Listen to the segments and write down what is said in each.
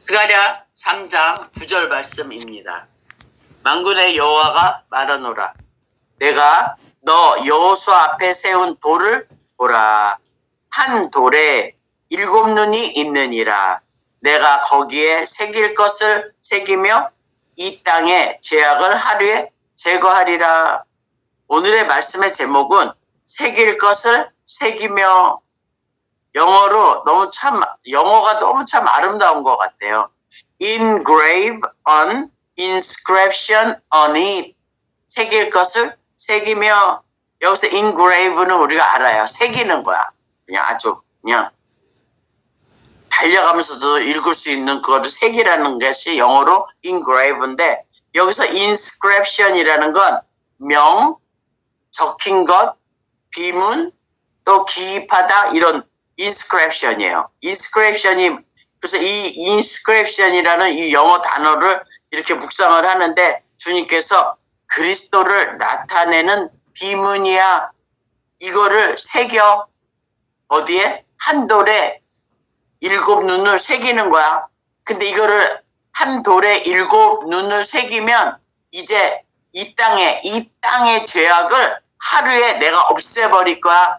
스가랴 3장 9절 말씀입니다. 만군의 여호와가 말하노라. 내가 너 여호수아 앞에 세운 돌을 보라. 한 돌에 7 눈이 있느니라. 내가 거기에 새길 것을 새기며 이 땅의 죄악을 하루에 제거하리라. 오늘의 말씀의 제목은 새길 것을 새기며, 영어가 너무 참 아름다운 것 같아요. Engrave on, inscription on it. 새길 것을 새기며, 여기서 engrave는 우리가 알아요. 새기는 거야. 그냥 달려가면서도 읽을 수 있는 그거를 새기라는 것이 영어로 engrave인데, 여기서 inscription이라는 건 명, 적힌 것, 비문, 또 기입하다, 이런 inscription이에요. inscription이, 그래서 이 inscription이라는 이 영어 단어를 이렇게 묵상을 하는데, 주님께서 그리스도를 나타내는 비문이야. 이거를 새겨. 어디에? 한 돌에 7 눈을 새기는 거야. 근데 이거를 한 돌에 7 눈을 새기면 이제 이 땅의 죄악을 하루에 내가 없애버릴 거야.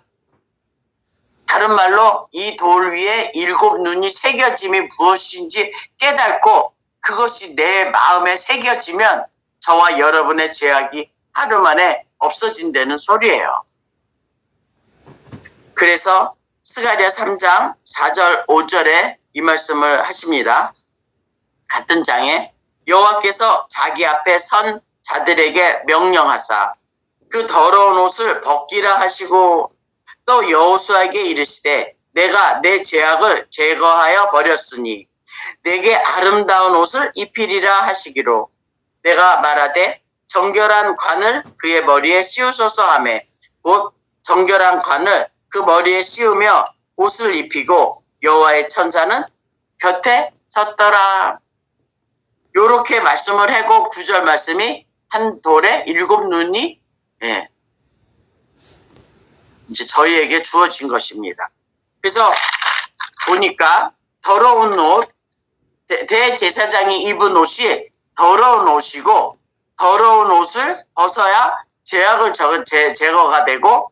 다른 말로 이 돌 위에 7 눈이 새겨짐이 무엇인지 깨닫고 그것이 내 마음에 새겨지면 저와 여러분의 죄악이 하루 만에 없어진다는 소리예요. 그래서 스가랴 3장 4절 5절에 이 말씀을 하십니다. 같은 장에 여호와께서 자기 앞에 선 자들에게 명령하사 그 더러운 옷을 벗기라 하시고, 또 여호수아에게 이르시되 내가 내 죄악을 제거하여 버렸으니 내게 아름다운 옷을 입히리라 하시기로, 내가 말하되 정결한 관을 그의 머리에 씌우소서 하며 곧 정결한 관을 그 머리에 씌우며 옷을 입히고 여호와의 천사는 곁에 섰더라. 요렇게 말씀을 하고 9절 말씀이 한 돌에 7 눈이 이제 저희에게 주어진 것입니다. 그래서 보니까 더러운 옷, 대제사장이 입은 옷이 더러운 옷이고, 더러운 옷을 벗어야 죄악을 제거가 되고,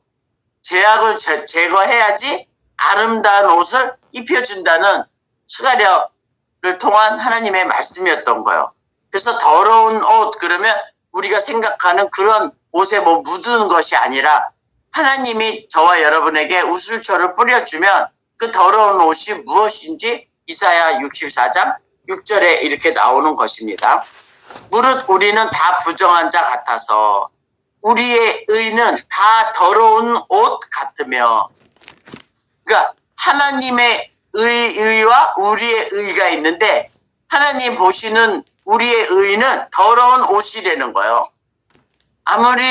죄악을 제거해야지 아름다운 옷을 입혀준다는 스가랴를 통한 하나님의 말씀이었던 거예요. 그래서 더러운 옷, 그러면 우리가 생각하는 그런 옷에 뭐 묻은 것이 아니라 하나님이 저와 여러분에게 우슬초를 뿌려주면 그 더러운 옷이 무엇인지 이사야 64장 6절에 이렇게 나오는 것입니다. 무릇 우리는 다 부정한 자 같아서 우리의 의는 다 더러운 옷 같으며, 그러니까 하나님의 의와 우리의 의가 있는데 하나님 보시는 우리의 의는 더러운 옷이라는 거예요. 아무리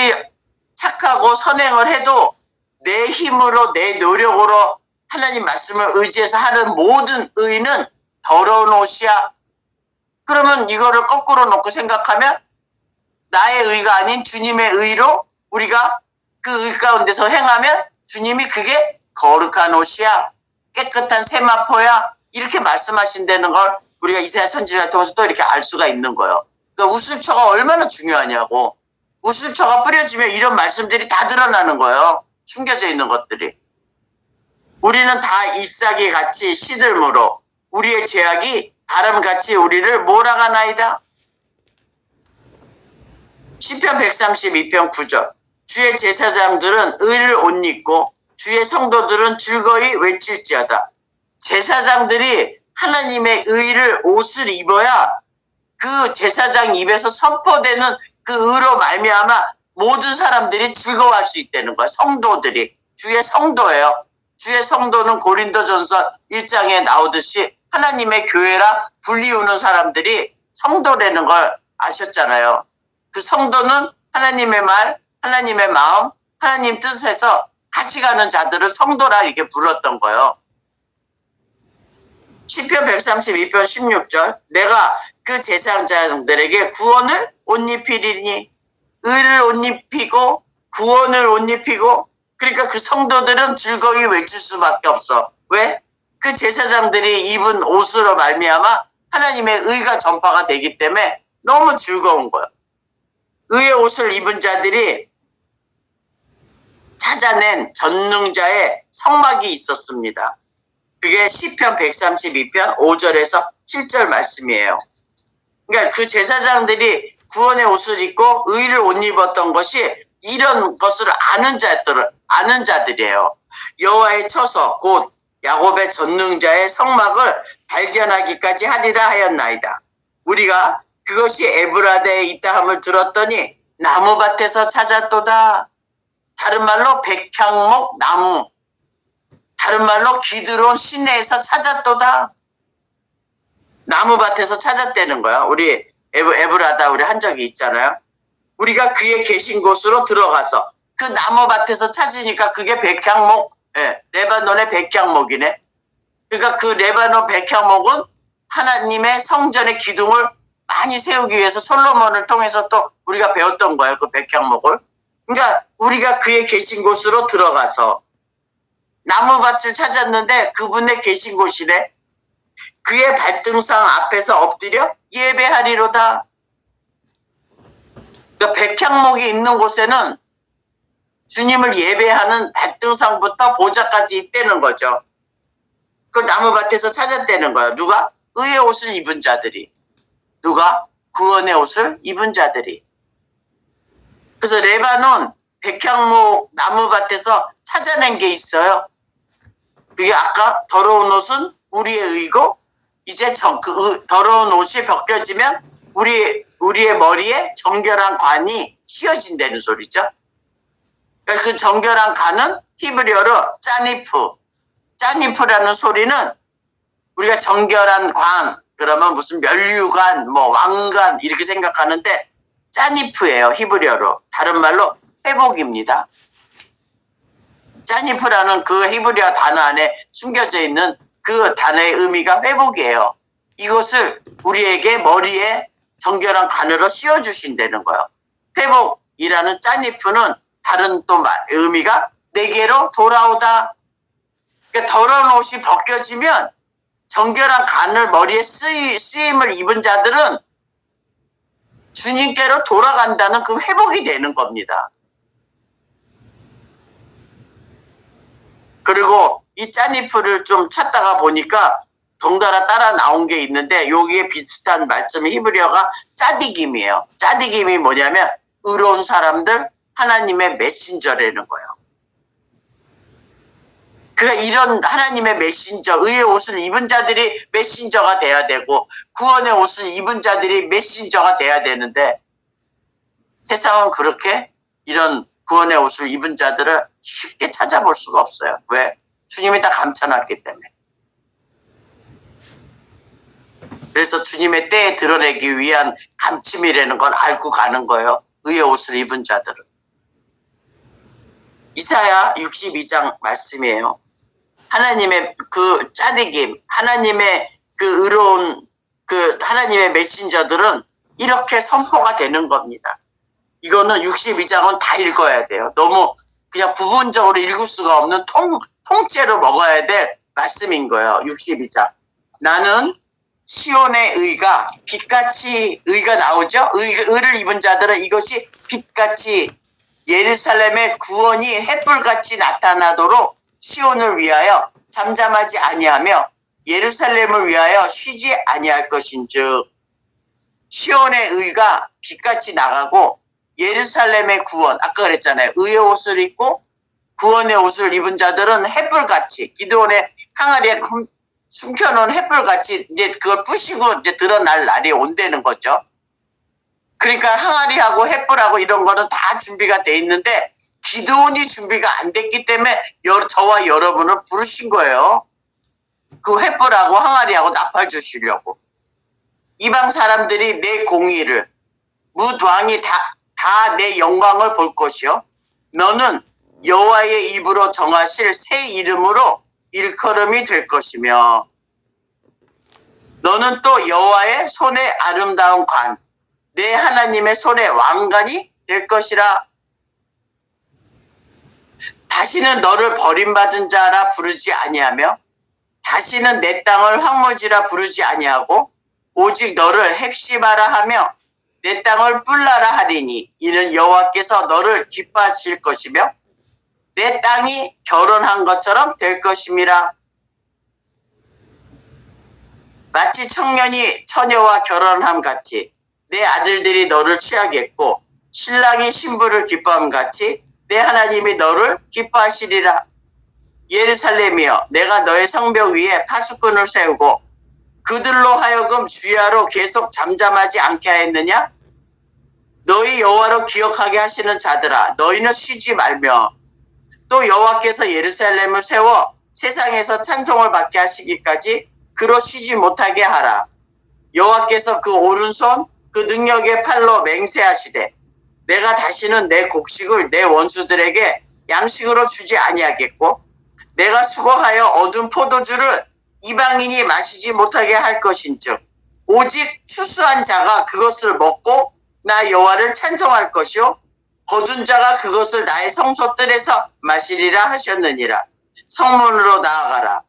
착하고 선행을 해도 내 힘으로, 내 노력으로 하나님 말씀을 의지해서 하는 모든 의는 더러운 옷이야. 그러면 이거를 거꾸로 놓고 생각하면 나의 의가 아닌 주님의 의로 우리가 그 의 가운데서 행하면 주님이 그게 거룩한 옷이야, 깨끗한 세마포야, 이렇게 말씀하신다는 걸 우리가 이사야 선지자를 통해서 또 이렇게 알 수가 있는 거예요. 그러니까 우슬초가 얼마나 중요하냐고. 우슬초가 뿌려지면 이런 말씀들이 다 드러나는 거예요. 숨겨져 있는 것들이. 우리는 다 잎사귀 같이 시들므로 우리의 죄악이 바람같이 우리를 몰아가나이다. 시편 132편 9절. 주의 제사장들은 의를 옷 입고 주의 성도들은 즐거이 외칠지어다. 제사장들이 하나님의 의를 옷을 입어야 그 제사장 입에서 선포되는 그 의로 말미암아 모든 사람들이 즐거워할 수 있다는 거야. 성도들이. 주의 성도예요. 주의 성도는 고린도전서 1장에 나오듯이 하나님의 교회라 불리우는 사람들이 성도라는 걸 아셨잖아요. 그 성도는 하나님의 말, 하나님의 마음, 하나님 뜻에서 같이 가는 자들을 성도라 이렇게 불렀던 거예요. 시편 132편 16절. 내가 그 제사장들에게 구원을 옷 입히리니, 의를 옷 입히고 구원을 옷 입히고, 그러니까 그 성도들은 즐거이 외칠 수밖에 없어. 왜? 그 제사장들이 입은 옷으로 말미암아 하나님의 의가 전파가 되기 때문에 너무 즐거운 거예요. 의의 옷을 입은 자들이 찾아낸 전능자의 성막이 있었습니다. 그게 시편 132편 5절에서 7절 말씀이에요. 그러니까 그 제사장들이 구원의 옷을 입고 의를 옷 입었던 것이 이런 것을 아는 자들이에요. 여호와의 처소 곧 야곱의 전능자의 성막을 발견하기까지 하리라 하였나이다. 우리가 그것이 에브라데에 있다 함을 들었더니 나무밭에서 찾았도다. 다른 말로 백향목 나무, 다른 말로 기드론 시내에서 찾았도다. 나무밭에서 찾았다는 거야. 우리 에브라다 우리 한 적이 있잖아요. 우리가 그의 계신 곳으로 들어가서 그 나무밭에서 찾으니까 그게 백향목, 레바논의 백향목이네. 그러니까 그 레바논 백향목은 하나님의 성전의 기둥을 많이 세우기 위해서 솔로몬을 통해서 또 우리가 배웠던 거예요. 그 백향목을. 그러니까 우리가 그의 계신 곳으로 들어가서 나무밭을 찾았는데 그분의 계신 곳이래. 그의 발등상 앞에서 엎드려 예배하리로다. 그러니까 백향목이 있는 곳에는 주님을 예배하는 발등상부터 보좌까지 있다는 거죠. 그 나무밭에서 찾았다는 거야. 누가? 의의 옷을 입은 자들이. 누가? 구원의 옷을 입은 자들이. 그래서 레바논 백향목 나무밭에서 찾아낸 게 있어요. 그게 아까 더러운 옷은 우리의 의고 이제 더러운 옷이 벗겨지면 우리의 머리에 정결한 관이 씌워진다는 소리죠. 그러니까 그 정결한 관은 히브리어로 짜니프라는 소리는 우리가 정결한 관 그러면 무슨 면류관, 뭐 왕관 이렇게 생각하는데 짜니프예요. 히브리어로. 다른 말로 회복입니다. 짜니프라는 그 히브리어 단어 안에 숨겨져 있는 그 단어의 의미가 회복이에요. 이것을 우리에게 머리에 정결한 관으로 씌워주신다는 거예요. 회복이라는 짜니프는 다른 또 의미가 내게로 돌아오다. 그러니까 더러운 옷이 벗겨지면 정결한 관을 머리에 쓰임을 입은 자들은 주님께로 돌아간다는 그 회복이 되는 겁니다. 그리고 이 짜니프를 좀 찾다가 보니까 덩달아 따라 나온 게 있는데 여기에 비슷한 말씀이 히브리어가 짜디김이에요. 짜디김이 뭐냐면 의로운 사람들, 하나님의 메신저라는 거예요. 그러니까 이런 하나님의 메신저, 의의 옷을 입은 자들이 메신저가 돼야 되고 구원의 옷을 입은 자들이 메신저가 돼야 되는데 세상은 그렇게 이런 구원의 옷을 입은 자들을 쉽게 찾아볼 수가 없어요. 왜? 주님이 다 감춰놨기 때문에. 그래서 주님의 때에 드러내기 위한 감침이라는 걸 알고 가는 거예요. 의의 옷을 입은 자들은. 이사야 62장 말씀이에요. 하나님의 그 짜디김, 하나님의 그 의로운 그 하나님의 메신저들은 이렇게 선포가 되는 겁니다. 이거는 62장은 다 읽어야 돼요. 너무 그냥 부분적으로 읽을 수가 없는 통째로 먹어야 될 말씀인 거예요. 62장. 나는 시온의 의가 빛같이 의가 나오죠. 의를 입은 자들은 이것이 빛같이 예루살렘의 구원이 햇불같이 나타나도록 시온을 위하여 잠잠하지 아니하며 예루살렘을 위하여 쉬지 아니할 것인즉 시온의 의가 빛같이 나가고 예루살렘의 구원 아까 그랬잖아요. 의의 옷을 입고 구원의 옷을 입은 자들은 햇불같이 기드온의 항아리에 숨겨놓은 햇불같이 이제 그걸 부시고 이제 드러날 날이 온다는 거죠. 그러니까 항아리하고 햇불하고 이런 거는 다 준비가 돼 있는데 기드온이 준비가 안 됐기 때문에 저와 여러분을 부르신 거예요. 그 햇불하고 항아리하고 나팔 주시려고. 이방 사람들이 내 공의를 뭇 왕이 다 내 영광을 볼 것이요. 너는 여호와의 입으로 정하실 새 이름으로 일컬음이 될 것이며 너는 또 여호와의 손의 아름다운 관 내 하나님의 손의 왕관이 될 것이라. 다시는 너를 버림받은 자라 부르지 아니하며 다시는 내 땅을 황무지라 부르지 아니하고 오직 너를 헵시바라 하며 내 땅을 뿔라라 하리니 이는 여호와께서 너를 기뻐하실 것이며 내 땅이 결혼한 것처럼 될 것임이라. 마치 청년이 처녀와 결혼함 같이 내 아들들이 너를 취하겠고 신랑이 신부를 기뻐함 같이 내 하나님이 너를 기뻐하시리라. 예루살렘이여 내가 너의 성벽 위에 파수꾼을 세우고 그들로 하여금 주야로 계속 잠잠하지 않게 하였느냐? 너희 여호와로 기억하게 하시는 자들아 너희는 쉬지 말며 또 여호와께서 예루살렘을 세워 세상에서 찬송을 받게 하시기까지 그로 쉬지 못하게 하라. 여호와께서 그 오른손 그 능력의 팔로 맹세하시되 내가 다시는 내 곡식을 내 원수들에게 양식으로 주지 아니하겠고 내가 수고하여 얻은 포도주를 이방인이 마시지 못하게 할 것인즉 오직 추수한 자가 그것을 먹고 나 여호와를 찬송할 것이요 거둔 자가 그것을 나의 성소뜰에서 마시리라 하셨느니라. 성문으로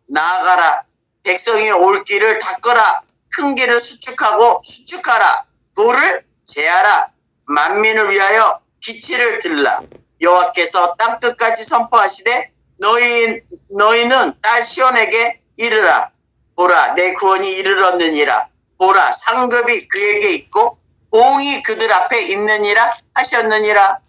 나아가라 백성이 올 길을 닦으라 큰 길을 수축하라 돌을 제하라 만민을 위하여 기치를 들라. 여호와께서 땅 끝까지 선포하시되 너희는 딸 시온에게 이르라. 보라 내 구원이 이르렀느니라. 보라 상급이 그에게 있고 보응이 그들 앞에 있느니라 하셨느니라.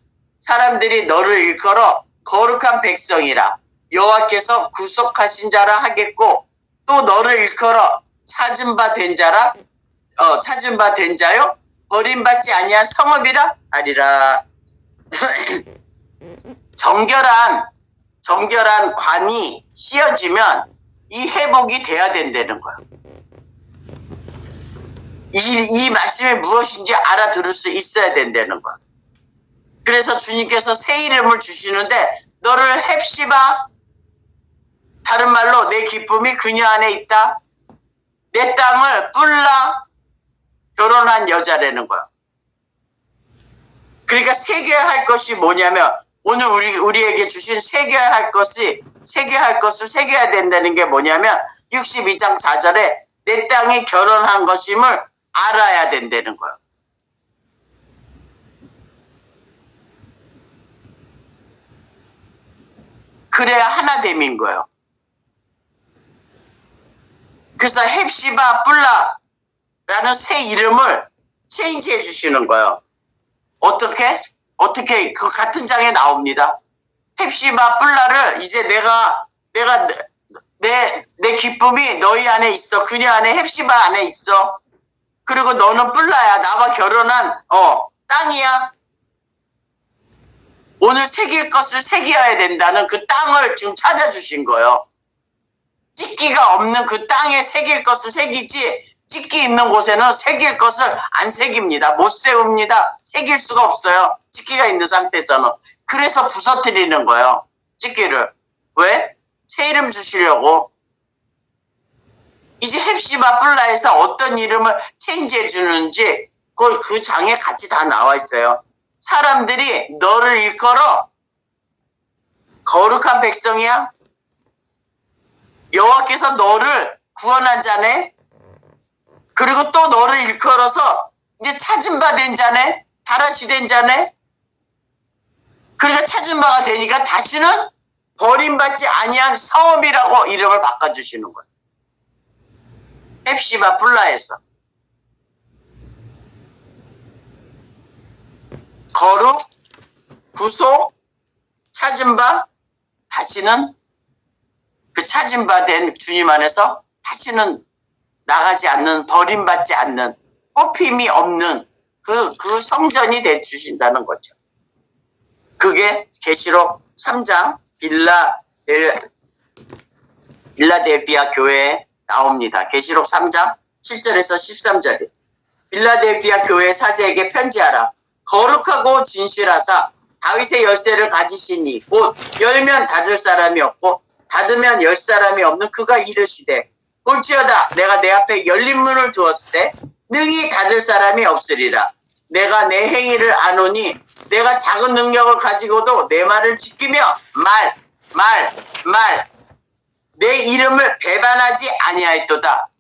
사람들이 너를 일컬어 거룩한 백성이라 여호와께서 구속하신 자라 하겠고 또 너를 일컬어 찾은 바 된 자요 버림받지 아니한 성읍이라 하리라. 정결한 관이 씌어지면 이 회복이 돼야 된다는 거야. 이 말씀이 무엇인지 알아들을 수 있어야 된다는 거야. 그래서 주님께서 새 이름을 주시는데 너를 헵시바 다른 말로 내 기쁨이 그녀 안에 있다. 내 땅을 뿔라 결혼한 여자라는 거야. 그러니까 새겨야 할 것이 뭐냐면 오늘 우리에게 주신 새겨야 할 것을 새겨야 된다는 게 뭐냐면 62장 4절에 내 땅이 결혼한 것임을 알아야 된다는 거야. 그래야 하나됨인 거예요. 그래서 헵시바 뿔라라는 새 이름을 체인지해 주시는 거예요. 어떻게 그 같은 장에 나옵니다. 헵시바 뿔라를 이제 내가 내 기쁨이 너희 안에 있어. 그녀 안에 헵시바 안에 있어. 그리고 너는 뿔라야. 나와 결혼한 땅이야. 오늘 새길 것을 새겨야 된다는 그 땅을 지금 찾아주신 거예요. 찢기가 없는 그 땅에 새길 것을 새기지 찢기 있는 곳에는 새길 것을 안 새깁니다. 못 세웁니다. 새길 수가 없어요. 찢기가 있는 상태에서는. 그래서 부서뜨리는 거예요. 찢기를. 왜? 새 이름 주시려고. 이제 헵시바 뿔라에서 어떤 이름을 체인지해 주는지 그 장에 같이 다 나와 있어요. 사람들이 너를 일컬어 거룩한 백성이야. 여호와께서 너를 구원한 자네. 그리고 또 너를 일컬어서 이제 찾은 바 된 자네. 다라시 된 자네. 그러니까 찾은 바가 되니까 다시는 버림받지 아니한 성읍이라고 이름을 바꿔주시는 거예요. 헵시바 뿔라에서. 거룩, 구속, 찾은 바, 다시는 그 찾은 바 된 주님 안에서 다시는 나가지 않는, 버림받지 않는, 뽑힘이 없는 그 성전이 돼 주신다는 거죠. 그게 계시록 3장 빌라델비아 교회에 나옵니다. 계시록 3장 7절에서 13절에 빌라델비아 교회 사제에게 편지하라. 거룩하고 진실하사 다윗의 열쇠를 가지시니 곧 열면 닫을 사람이 없고 닫으면 열 사람이 없는 그가 이르시되 볼지어다 내가 내 앞에 열린 문을 두었을 때 능히 닫을 사람이 없으리라. 내가 내 행위를 아노니 내가 작은 능력을 가지고도 내 말을 지키며 내 이름을 배반하지 아니하였도다.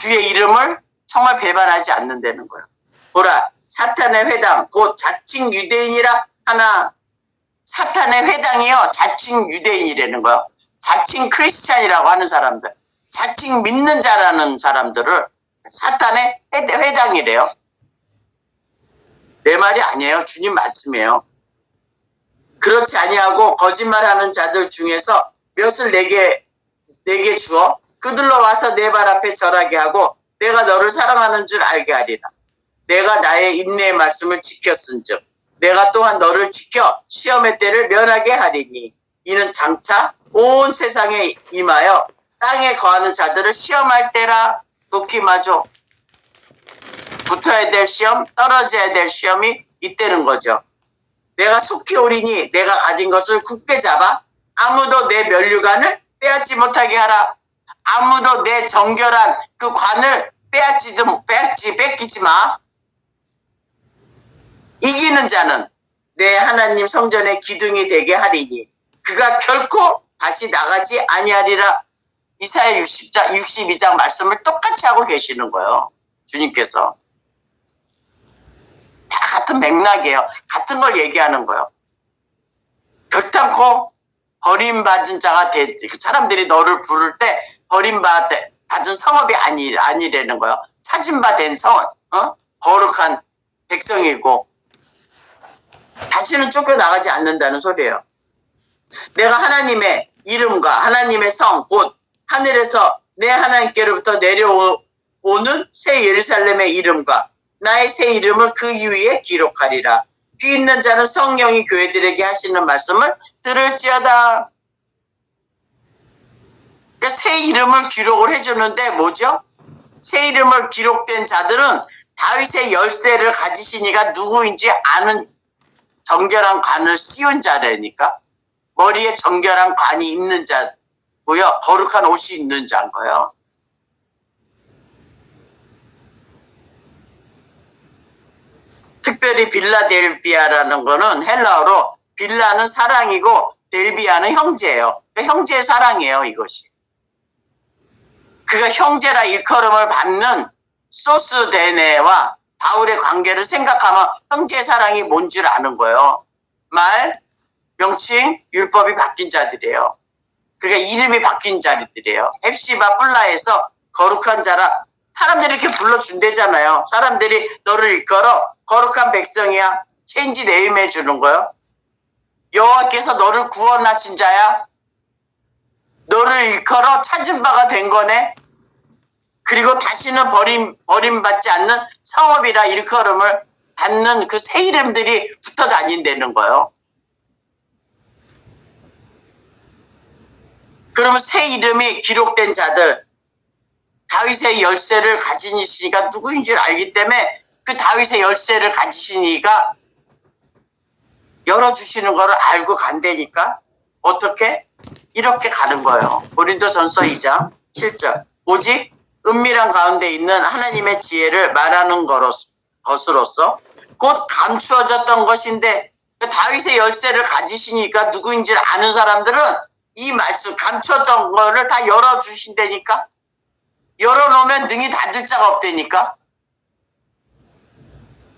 주의 이름을 정말 배반하지 않는다는 거예요. 보라, 사탄의 회당, 곧 자칭 유대인이라 하나. 사탄의 회당이요, 자칭 유대인이라는 거예요. 자칭 크리스찬이라고 하는 사람들, 자칭 믿는 자라는 사람들을 사탄의 회당이래요. 내 말이 아니에요. 주님 말씀이에요. 그렇지 아니하고 거짓말하는 자들 중에서 몇을 내게 주어 그들로 와서 내 발 앞에 절하게 하고 내가 너를 사랑하는 줄 알게 하리라. 내가 나의 인내의 말씀을 지켰은즉 내가 또한 너를 지켜 시험의 때를 면하게 하리니 이는 장차 온 세상에 임하여 땅에 거하는 자들을 시험할 때라. 도끼마저 붙어야 될 시험, 떨어져야 될 시험이 있다는 거죠. 내가 속히 오리니 내가 가진 것을 굳게 잡아 아무도 내 면류관을 빼앗지 못하게 하라. 아무도 내 정결한 그 관을 뺏기지 마. 이기는 자는 내 하나님 성전의 기둥이 되게 하리니 그가 결코 다시 나가지 아니하리라. 이사야 62장 말씀을 똑같이 하고 계시는 거예요. 주님께서. 다 같은 맥락이에요. 같은 걸 얘기하는 거예요. 결단코 버림받은 자가 사람들이 너를 부를 때 버림받은 성읍이 아니라는 거예요. 찾은바된 성읍, 거룩한 백성이고 다시는 쫓겨나가지 않는다는 소리예요. 내가 하나님의 이름과 하나님의 성, 곧 하늘에서 내 하나님께로부터 내려오는 새 예루살렘의 이름과 나의 새 이름을 그 위에 기록하리라. 귀 있는 자는 성령이 교회들에게 하시는 말씀을 들을지어다. 그러니까 새 이름을 기록을 해주는데 뭐죠? 새 이름을 기록된 자들은 다윗의 열쇠를 가지시니까 누구인지 아는 정결한 관을 씌운 자라니까. 머리에 정결한 관이 있는 자고요. 거룩한 옷이 있는 자인 거예요. 특별히 빌라델비아라는 거는 헬라어로 빌라는 사랑이고 델비아는 형제예요. 그러니까 형제의 사랑이에요, 이것이. 그가 형제라 일컬음을 받는 소스데네와 바울의 관계를 생각하면 형제의 사랑이 뭔 줄 아는 거예요. 말, 명칭, 율법이 바뀐 자들이에요. 그러니까 이름이 바뀐 자들이에요. 헵시바 뿔라에서 거룩한 자라 사람들이 이렇게 불러준대잖아요. 사람들이 너를 일컬어 거룩한 백성이야. 체인지 네임 해주는 거예요. 여호와께서 너를 구원하신 자야. 너를 일컬어 찾은 바가 된 거네. 그리고 다시는 버림받지 않는 성읍이라 일컬음을 받는 그 새 이름들이 붙어 다닌다는 거예요. 그러면 새 이름이 기록된 자들, 다윗의 열쇠를 가진 이가 누구인 줄 알기 때문에 그 다윗의 열쇠를 가지신 이가 열어주시는 거를 알고 간다니까. 어떻게? 이렇게 가는 거예요. 고린도전서 2장 7절. 오직 은밀한 가운데 있는 하나님의 지혜를 말하는 것으로서 곧 감추어졌던 것인데 다윗의 열쇠를 가지시니까 누구인지 아는 사람들은 이 말씀 감추었던 거를 다 열어주신다니까. 열어놓으면 능히 닫을 자가 없다니까.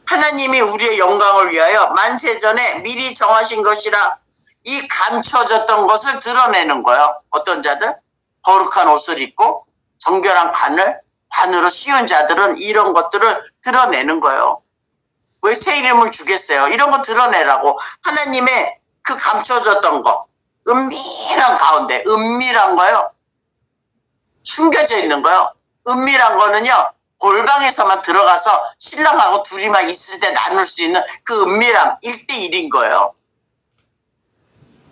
하나님이 우리의 영광을 위하여 만세전에 미리 정하신 것이라. 이 감춰졌던 것을 드러내는 거예요. 어떤 자들? 거룩한 옷을 입고 정결한 관으로 씌운 자들은 이런 것들을 드러내는 거예요. 왜 새 이름을 주겠어요? 이런 거 드러내라고. 하나님의 그 감춰졌던 거, 은밀한 가운데, 은밀한 거요. 숨겨져 있는 거요. 은밀한 거는요, 골방에서만 들어가서 신랑하고 둘이만 있을 때 나눌 수 있는 그 은밀함, 1대1인 거예요.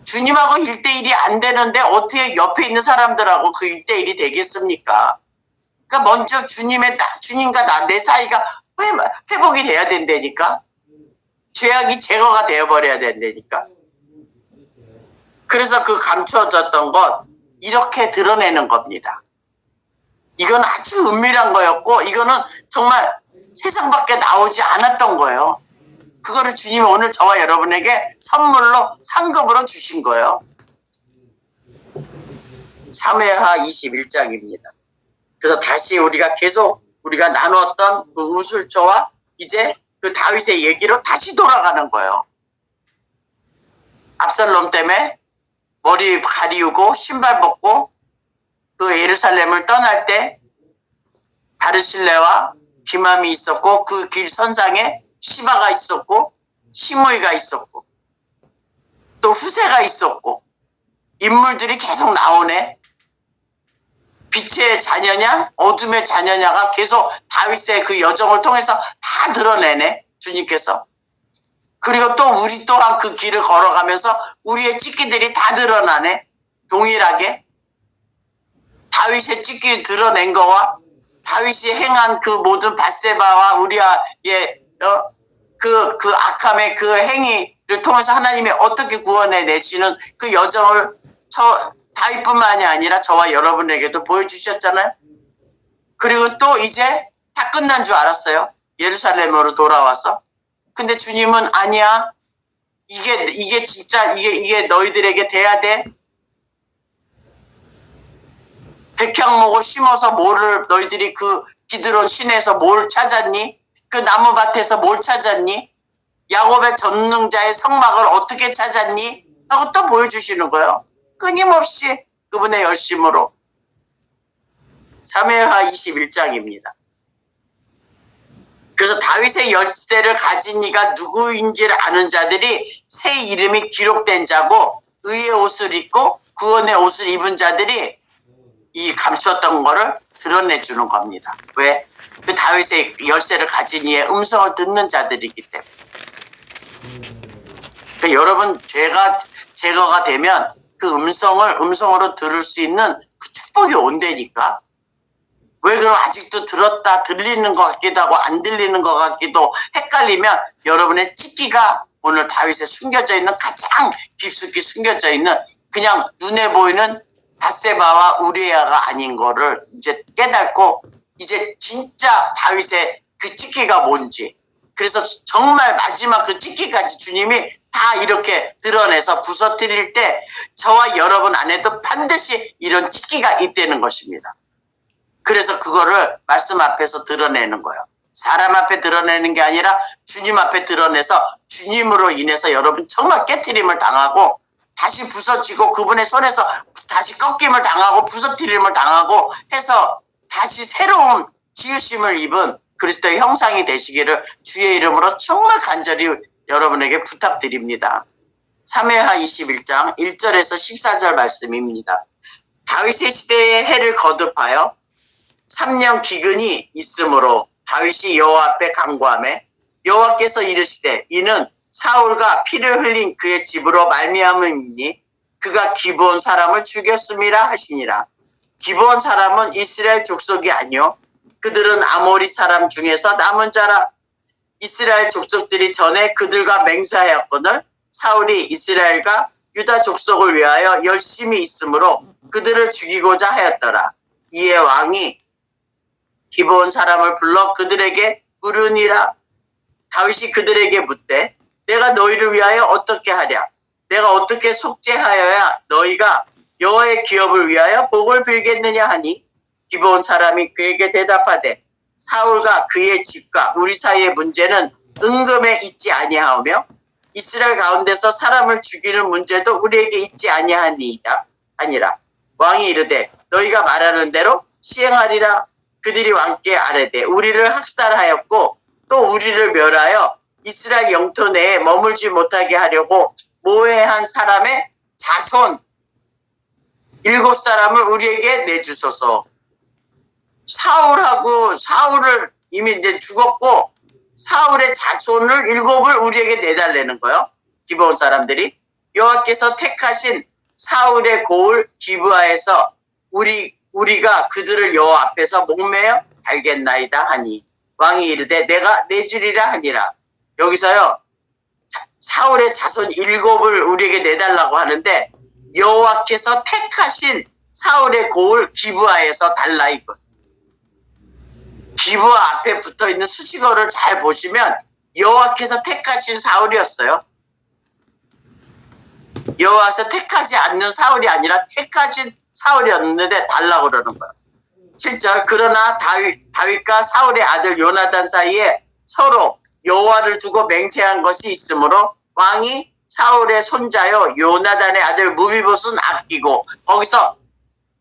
주님하고 1대1이 안 되는데 어떻게 옆에 있는 사람들하고 그 1대1이 되겠습니까? 그러니까 먼저 주님과 내 사이가 회복이 돼야 된다니까. 죄악이 제거가 되어버려야 된다니까. 그래서 그 감추어졌던 것, 이렇게 드러내는 겁니다. 이건 아주 은밀한 거였고, 이거는 정말 세상 밖에 나오지 않았던 거예요. 그거를 주님이 오늘 저와 여러분에게 선물로 상급으로 주신 거예요. 사무엘하 21장입니다. 그래서 다시 우리가 계속 우리가 나눴던 그 우술초와 이제 그 다윗의 얘기로 다시 돌아가는 거예요. 압살롬 때문에 머리 가리우고 신발 벗고 그 예루살렘을 떠날 때 바르실레와 기맘이 있었고 그 길 선상에 시바가 있었고 시므이가 있었고 또 후세가 있었고 인물들이 계속 나오네. 빛의 자녀냐 어둠의 자녀냐가 계속 다윗의 그 여정을 통해서 다 드러내네 주님께서. 그리고 또 우리 또한 그 길을 걸어가면서 우리의 찍기들이 다 드러나네. 동일하게 다윗의 찍기 드러낸 거와 다윗이 행한 그 모든 밧세바와 우리아의 그 악함의 그 행위를 통해서 하나님이 어떻게 구원해 내시는 그 여정을 다윗뿐만이 아니라 저와 여러분에게도 보여주셨잖아요. 그리고 또 이제 다 끝난 줄 알았어요. 예루살렘으로 돌아와서. 근데 주님은 아니야. 이게 진짜 이게 너희들에게 돼야 돼. 백향목을 심어서 뭐를 너희들이 그 기드론 시내에서 뭘 찾았니? 그 나무밭에서 뭘 찾았니? 야곱의 전능자의 성막을 어떻게 찾았니? 하고 또 보여주시는 거예요. 끊임없이 그분의 열심으로. 사무엘하 21장입니다. 그래서 다윗의 열쇠를 가진 이가 누구인지를 아는 자들이 새 이름이 기록된 자고 의의 옷을 입고 구원의 옷을 입은 자들이 이 감추었던 거를 드러내주는 겁니다. 왜? 그 다윗의 열쇠를 가진 이의 음성을 듣는 자들이기 때문에. 그러니까 여러분 제거가 되면 그 음성으로 들을 수 있는 그 축복이 온다니까. 왜 그럼 아직도 들리는 것 같기도 하고 안 들리는 것 같기도 헷갈리면 여러분의 찍기가 오늘 다윗에 숨겨져 있는 가장 깊숙이 숨겨져 있는 그냥 눈에 보이는 밧세바와 우리아가 아닌 거를 이제 깨닫고 이제 진짜 다윗의 그 찍기가 뭔지. 그래서 정말 마지막 그 찍기까지 주님이 다 이렇게 드러내서 부서뜨릴 때 저와 여러분 안에도 반드시 이런 찍기가 있다는 것입니다. 그래서 그거를 말씀 앞에서 드러내는 거예요. 사람 앞에 드러내는 게 아니라 주님 앞에 드러내서 주님으로 인해서 여러분 정말 깨트림을 당하고 다시 부서지고 그분의 손에서 다시 꺾임을 당하고 부서뜨림을 당하고 해서 다시 새로운 지으심을 입은 그리스도의 형상이 되시기를 주의 이름으로 정말 간절히 여러분에게 부탁드립니다. 사무엘하 21장 1절에서 14절 말씀입니다. 다윗의 시대의 해를 거듭하여 3년 기근이 있으므로 다윗이 여호와 앞에 간구하매 여호와께서 이르시되 이는 사울과 피를 흘린 그의 집으로 말미암음이니 그가 기브온 사람을 죽였음이라 하시니라. 기브온 사람은 이스라엘 족속이 아니요 그들은 아모리 사람 중에서 남은 자라. 이스라엘 족속들이 전에 그들과 맹세하였거늘 사울이 이스라엘과 유다 족속을 위하여 열심히 있으므로 그들을 죽이고자 하였더라. 이에 왕이 기브온 사람을 불러 그들에게 물으니라. 다윗이 그들에게 묻되 내가 너희를 위하여 어떻게 하랴? 내가 어떻게 속죄하여야 너희가 여호와의 기업을 위하여 복을 빌겠느냐 하니 기브온 사람이 그에게 대답하되 사울과 그의 집과 우리 사이의 문제는 은금에 있지 아니하오며 이스라엘 가운데서 사람을 죽이는 문제도 우리에게 있지 아니하니이다 아니라. 왕이 이르되 너희가 말하는 대로 시행하리라. 그들이 왕께 아뢰되 우리를 학살하였고 또 우리를 멸하여 이스라엘 영토 내에 머물지 못하게 하려고 모해한 사람의 자손 7사람을 우리에게 내주소서. 사울을 이미 이제 죽었고 사울의 자손을 7을 우리에게 내달라는 거예요. 기브온 사람들이. 여호와께서 택하신 사울의 고을 기브아에서 우리가 그들을 여호와 앞에서 목매어 달겠나이다 하니 왕이 이르되 내가 내주리라 하니라. 여기서요 사울의 자손 7을 우리에게 내달라고 하는데 여호와께서 택하신 사울의 고을 기브아에서 달라 이거. 기브아 앞에 붙어있는 수식어를 잘 보시면 여호와께서 택하신 사울이었어요. 여호와께서 택하지 않는 사울이 아니라 택하신 사울이었는데 달라고 그러는 거예요. 7절 그러나 다윗과 사울의 아들 요나단 사이에 서로 여호와를 두고 맹세한 것이 있으므로 왕이 사울의 손자요 요나단의 아들 무비봇은 아끼고 거기서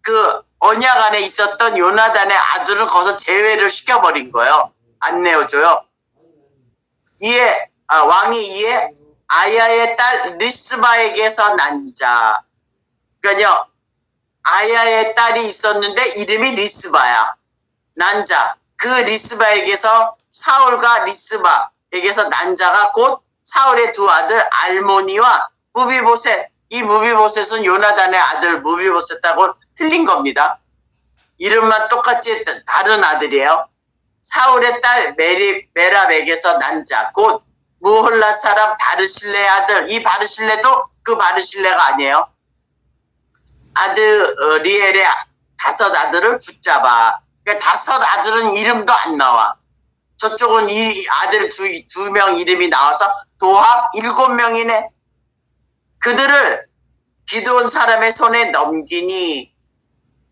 그 언약 안에 있었던 요나단의 아들을 거기서 제외를 시켜버린 거예요. 안 내어줘요. 왕이 이에 아야의 딸 리스바에게서 난 자. 그러니까요. 아야의 딸이 있었는데 이름이 리스바야. 난 자. 그 리스바에게서 사울과 리스바에게서 난 자가 곧 사울의 두 아들 알모니와 무비보셋. 이 무비보셋은 요나단의 아들 무비보셋하고 틀린 겁니다. 이름만 똑같이 다른 아들이에요. 사울의 딸 메랍에게서 난 자, 곧 무홀랏 사람 바르실레의 아들. 이 바르실레도 그 바르실레가 아니에요. 아들 리엘의 5 아들을 붙잡아. 그러니까 5 아들은 이름도 안 나와. 저쪽은 이 아들 두 명 이름이 나와서 도합 7명이네. 그들을 기드온 사람의 손에 넘기니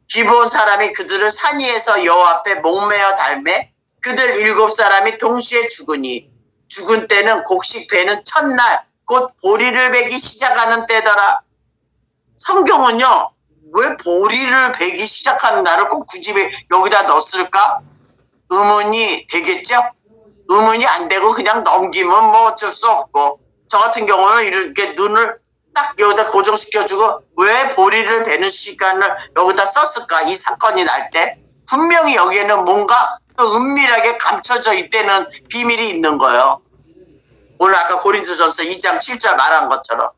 기브온 사람이 그들을 산 위에서 여호와 앞에 목매어 달매 그들 7사람이 동시에 죽으니 죽은 때는 곡식 베는 첫날 곧 보리를 베기 시작하는 때더라. 성경은요 왜 보리를 베기 시작하는 날을 꼭 굳이 여기다 넣었을까? 의문이 되겠죠? 의문이 안 되고 그냥 넘기면 뭐 어쩔 수 없고 저 같은 경우는 이렇게 눈을 딱 여기다 고정시켜주고 왜 보리를 베는 시간을 여기다 썼을까? 이 사건이 날 때 분명히 여기에는 뭔가 또 은밀하게 감춰져 있다는 비밀이 있는 거예요. 오늘 아까 고린도전서 2장 7절 말한 것처럼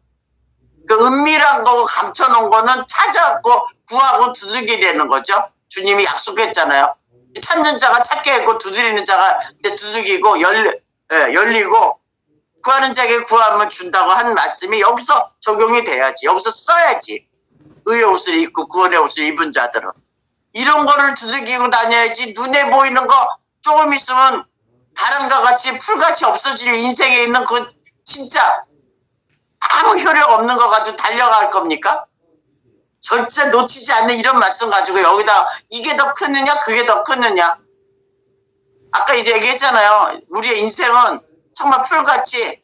그 은밀한 거 감춰놓은 거는 찾아갖고 구하고 두들기려는 거죠. 주님이 약속했잖아요. 찾는 자가 찾게 하고 두드리는 자가 두들기고 열리고 구하는 자에게 구하면 준다고 한 말씀이 여기서 적용이 돼야지. 여기서 써야지. 의의 옷을 입고 구원의 옷을 입은 자들은. 이런 거를 두들기고 다녀야지. 눈에 보이는 거 조금 있으면 바람과 같이 풀같이 없어질 인생에 있는 그 진짜 아무 효력 없는 거 가지고 달려갈 겁니까? 절대 놓치지 않는 이런 말씀 가지고 여기다 이게 더 크느냐 그게 더 크느냐. 아까 이제 얘기했잖아요. 우리의 인생은 정말 풀같이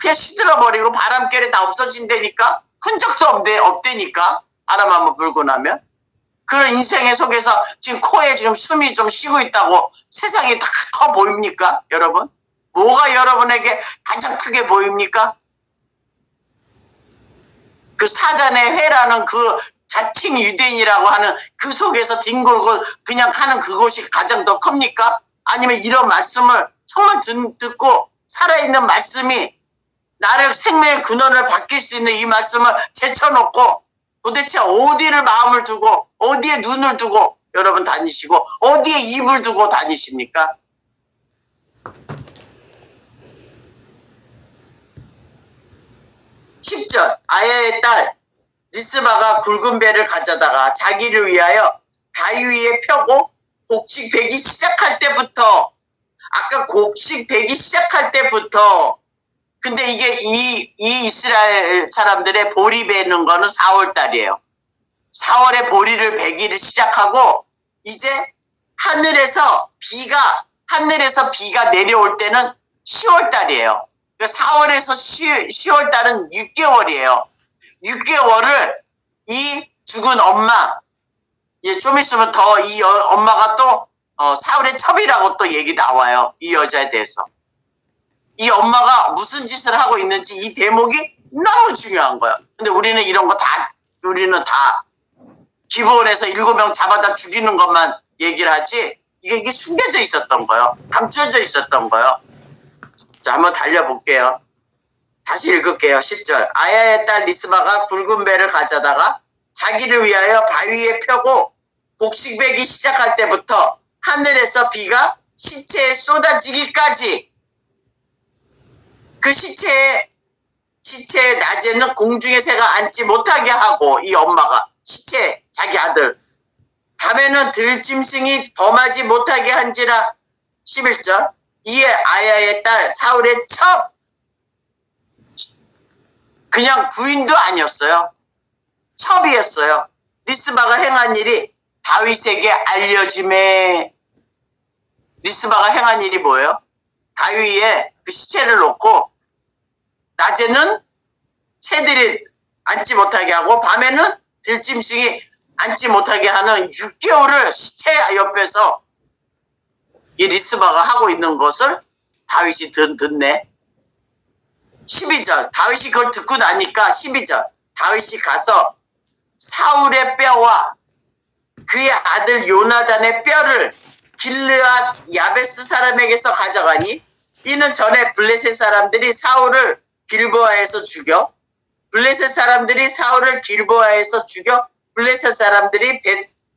그냥 시들어버리고 바람결에 다 없어진다니까. 흔적도 없다니까. 바람 한번 불고 나면. 그런 인생의 속에서 지금 코에 지금 숨이 좀 쉬고 있다고 세상이 다 커 보입니까? 여러분? 뭐가 여러분에게 가장 크게 보입니까? 그 사단의 회라는 그 자칭 유대인이라고 하는 그 속에서 뒹굴고 그냥 하는 그곳이 가장 더 큽니까? 아니면 이런 말씀을 정말 듣고 살아있는 말씀이 나를 생명의 근원을 바뀔 수 있는 이 말씀을 제쳐놓고 도대체 어디를 마음을 두고 어디에 눈을 두고 여러분 다니시고 어디에 입을 두고 다니십니까? (10절) 아야의 딸 리스바가 굵은 배를 가져다가 자기를 위하여 바위 위에 펴고 곡식 베기 시작할 때부터 아까 곡식 베기 시작할 때부터 근데 이게 이 이스라엘 사람들의 보리 베는 거는 4월달이에요. 4월에 보리를 베기를 시작하고 이제 하늘에서 비가 내려올 때는 10월달이에요. 4월에서 10월달은 6개월이에요. 6개월을 이 죽은 엄마, 좀 있으면 더 이 엄마가 또 사울의 첩이라고 또 얘기 나와요. 이 여자에 대해서. 이 엄마가 무슨 짓을 하고 있는지 이 대목이 너무 중요한 거예요. 근데 우리는 이런 거 우리는 다 기본에서 7명 잡아다 죽이는 것만 얘기를 하지 이게 숨겨져 있었던 거예요. 감춰져 있었던 거예요. 자, 한번 달려볼게요. 다시 읽을게요. 10절. 아야의 딸 리스바가 굵은 배를 가져다가 자기를 위하여 바위에 펴고 곡식 베기 시작할 때부터 하늘에서 비가 시체에 쏟아지기까지 그 시체의 낮에는 공중에 새가 앉지 못하게 하고 이 엄마가 시체 자기 아들 밤에는 들짐승이 범하지 못하게 한지라 11절 이에 아야의 딸 사울의 첩 그냥 구인도 아니었어요. 첩이었어요. 리스바가 행한 일이 다윗에게 알려짐에. 리스바가 행한 일이 뭐예요? 다윗의 그 시체를 놓고 낮에는 새들이 앉지 못하게 하고 밤에는 들짐승이 앉지 못하게 하는 6개월을 시체 옆에서 이 리스바가 하고 있는 것을 다윗이 듣네. 12절 다윗이 그걸 듣고 나니까 12절 다윗이 가서 사울의 뼈와 그의 아들 요나단의 뼈를 길르앗 야베스 사람에게서 가져가니 이는 전에 블레셋 사람들이 사울을 길보아에서 죽여 블레셋 사람들이 사울을 길보아에서 죽여 블레셋 사람들이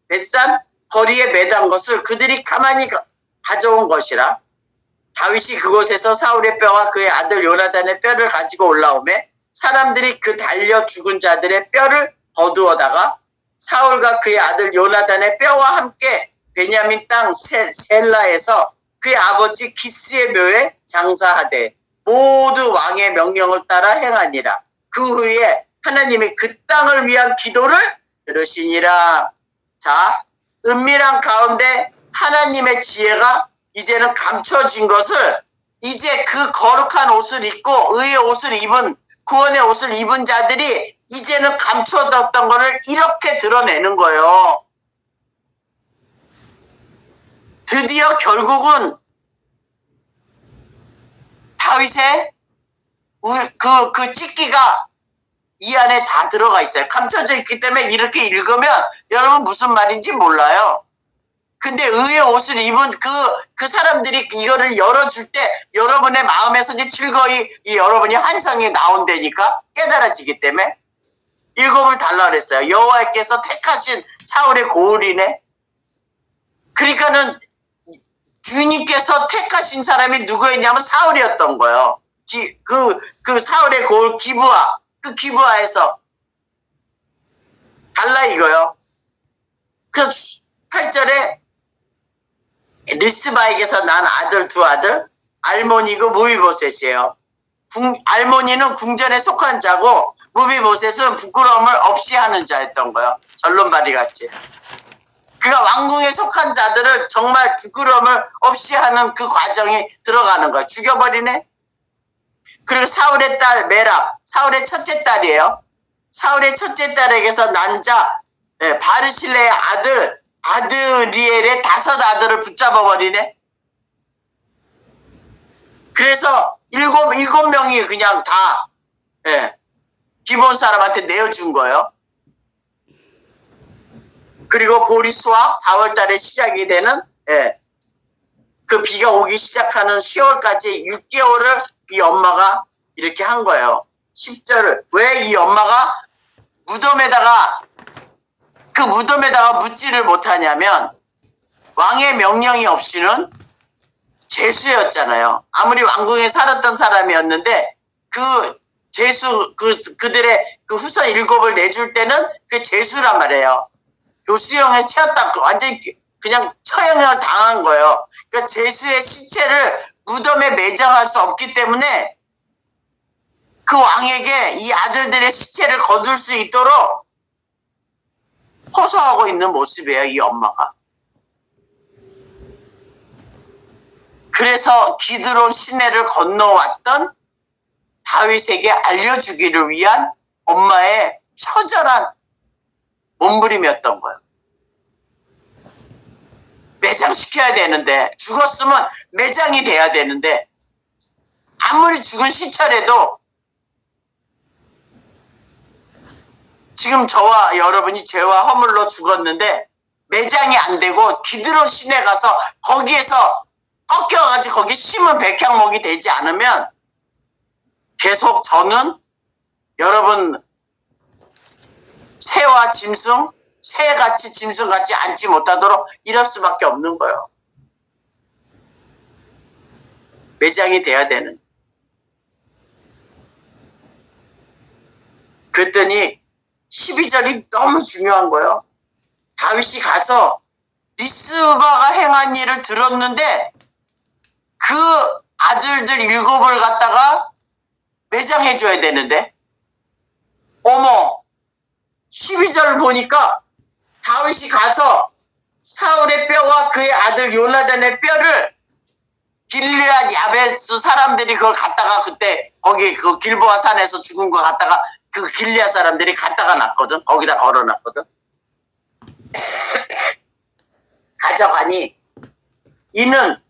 벳산 거리에 매단 것을 그들이 가만히 가져온 것이라. 다윗이 그곳에서 사울의 뼈와 그의 아들 요나단의 뼈를 가지고 올라오매 사람들이 그 달려 죽은 자들의 뼈를 거두어다가 사울과 그의 아들 요나단의 뼈와 함께 베냐민 땅 셀라에서 그의 아버지 기스의 묘에 장사하되 모두 왕의 명령을 따라 행하니라. 그 후에 하나님이 그 땅을 위한 기도를 들으시니라. 자, 은밀한 가운데 하나님의 지혜가 이제는 감춰진 것을 이제 그 거룩한 옷을 입고 의의 옷을 입은 구원의 옷을 입은 자들이 이제는 감춰뒀던 것을 이렇게 드러내는 거예요. 드디어 결국은 다윗의 그 찢기가 이 안에 다 들어가 있어요. 감춰져 있기 때문에 이렇게 읽으면 여러분 무슨 말인지 몰라요. 근데 의의 옷을 입은 그 사람들이 이거를 열어줄 때 여러분의 마음에서 이제 즐거이 여러분이 환상이 나온다니까 깨달아지기 때문에 일곱을 달라 그랬어요. 여호와께서 택하신 사울의 고울이네. 그러니까는 주님께서 택하신 사람이 누구였냐면 사울이었던 거예요. 그 사울의 고울 기브아, 그 기브아에서 달라 이거요. 그 8절에 리스바에게서 난 아들 두 아들 알모니고 무비보셋이에요. 알모니는 궁전에 속한 자고 무비보셋은 부끄러움을 없이 하는 자였던 거예요. 전론발이 같이. 그가 왕궁에 속한 자들을 정말 부끄러움을 없이 하는 그 과정이 들어가는 거예요. 죽여버리네. 그리고 사울의 딸 메랍, 사울의 첫째 딸이에요. 사울의 첫째 딸에게서 난 자 바르실레의 아들 아드리엘의 5 아들을 붙잡아 버리네. 그래서 일곱 명이 그냥 다 기본 사람한테 내어준 거예요. 그리고 보리 수확 4월 달에 시작이 되는 그 비가 오기 시작하는 10월까지 6개월을 이 엄마가 이렇게 한 거예요. 10절을 왜 이 엄마가 무덤에다가 묻지를 못하냐면 왕의 명령이 없이는 죄수였잖아요. 아무리 왕궁에 살았던 사람이었는데 그 죄수 그들의 그 후손 7을 내줄 때는 그 죄수란 말이에요. 교수형에 채웠다 완전히 그냥 처형을 당한 거예요. 그러니까 죄수의 시체를 무덤에 매장할 수 없기 때문에 그 왕에게 이 아들들의 시체를 거둘 수 있도록 호소하고 있는 모습이에요, 이 엄마가. 그래서 기드론 시내를 건너왔던 다윗에게 알려주기를 위한 엄마의 처절한 몸부림이었던 거예요. 매장시켜야 되는데, 죽었으면 매장이 돼야 되는데, 아무리 죽은 시체라도 지금 저와 여러분이 죄와 허물로 죽었는데 매장이 안 되고 기드론 시내 가서 거기에서 꺾여가지고 거기 심은 백향목이 되지 않으면 계속 저는 여러분 새와 짐승, 새같이 짐승같이 앉지 못하도록 이럴 수밖에 없는 거예요. 매장이 돼야 되는. 그랬더니 12절이 너무 중요한 거예요. 다윗이 가서 리스바가 행한 일을 들었는데 그 아들들 7을 갖다가 매장해줘야 되는데 어머 12절을 보니까 다윗이 가서 사울의 뼈와 그의 아들 요나단의 뼈를 길르앗 야베스 사람들이 그걸 갖다가 그때 거기 그 길보아 산에서 죽은 거 갖다가 그 길르앗 사람들이 갖다가 놨거든. 거기다 걸어놨거든. 가져가니 이는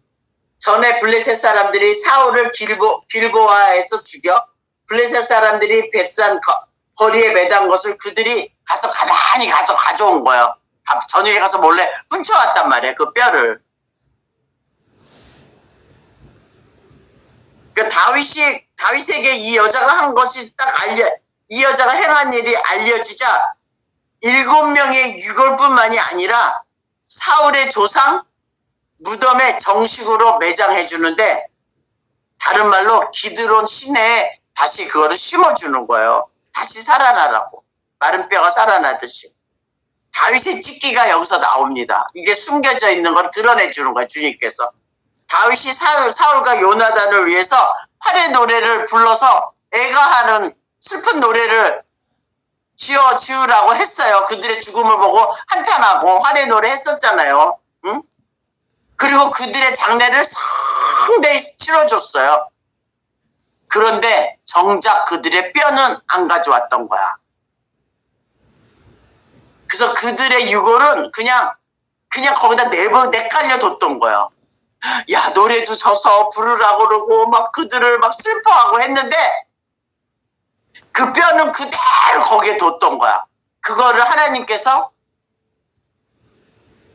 전에 블레셋 사람들이 사울을 길보아에서 죽여 블레셋 사람들이 벳산 거리에 매단 것을 그들이 가서 가만히 가서 가져온 거예요. 저녁에 가서 몰래 훔쳐왔단 말이에요. 그 뼈를. 그 다윗에게 이 여자가 한 것이 이 여자가 행한 일이 알려지자 7명의 유골뿐만이 아니라 사울의 조상 무덤에 정식으로 매장해 주는데, 다른 말로 기드론 시내에 다시 그거를 심어주는 거예요. 다시 살아나라고. 마른 뼈가 살아나듯이. 다윗의 찢기가 여기서 나옵니다. 이게 숨겨져 있는 걸 드러내 주는 거예요. 주님께서. 다윗이 사울과 요나단을 위해서 활의 노래를 불러서 애가하는 슬픈 노래를 지으라고 했어요. 그들의 죽음을 보고 한탄하고 활의 노래 했었잖아요. 응? 그리고 그들의 장례를 상대히 치러줬어요. 그런데 정작 그들의 뼈는 안 가져왔던 거야. 그래서 그들의 유골은 그냥 거기다 내깔려 뒀던 거예요. 야, 노래도 져서 부르라고 그러고 막 그들을 막 슬퍼하고 했는데 그 뼈는 그대로 거기에 뒀던 거야. 그거를 하나님께서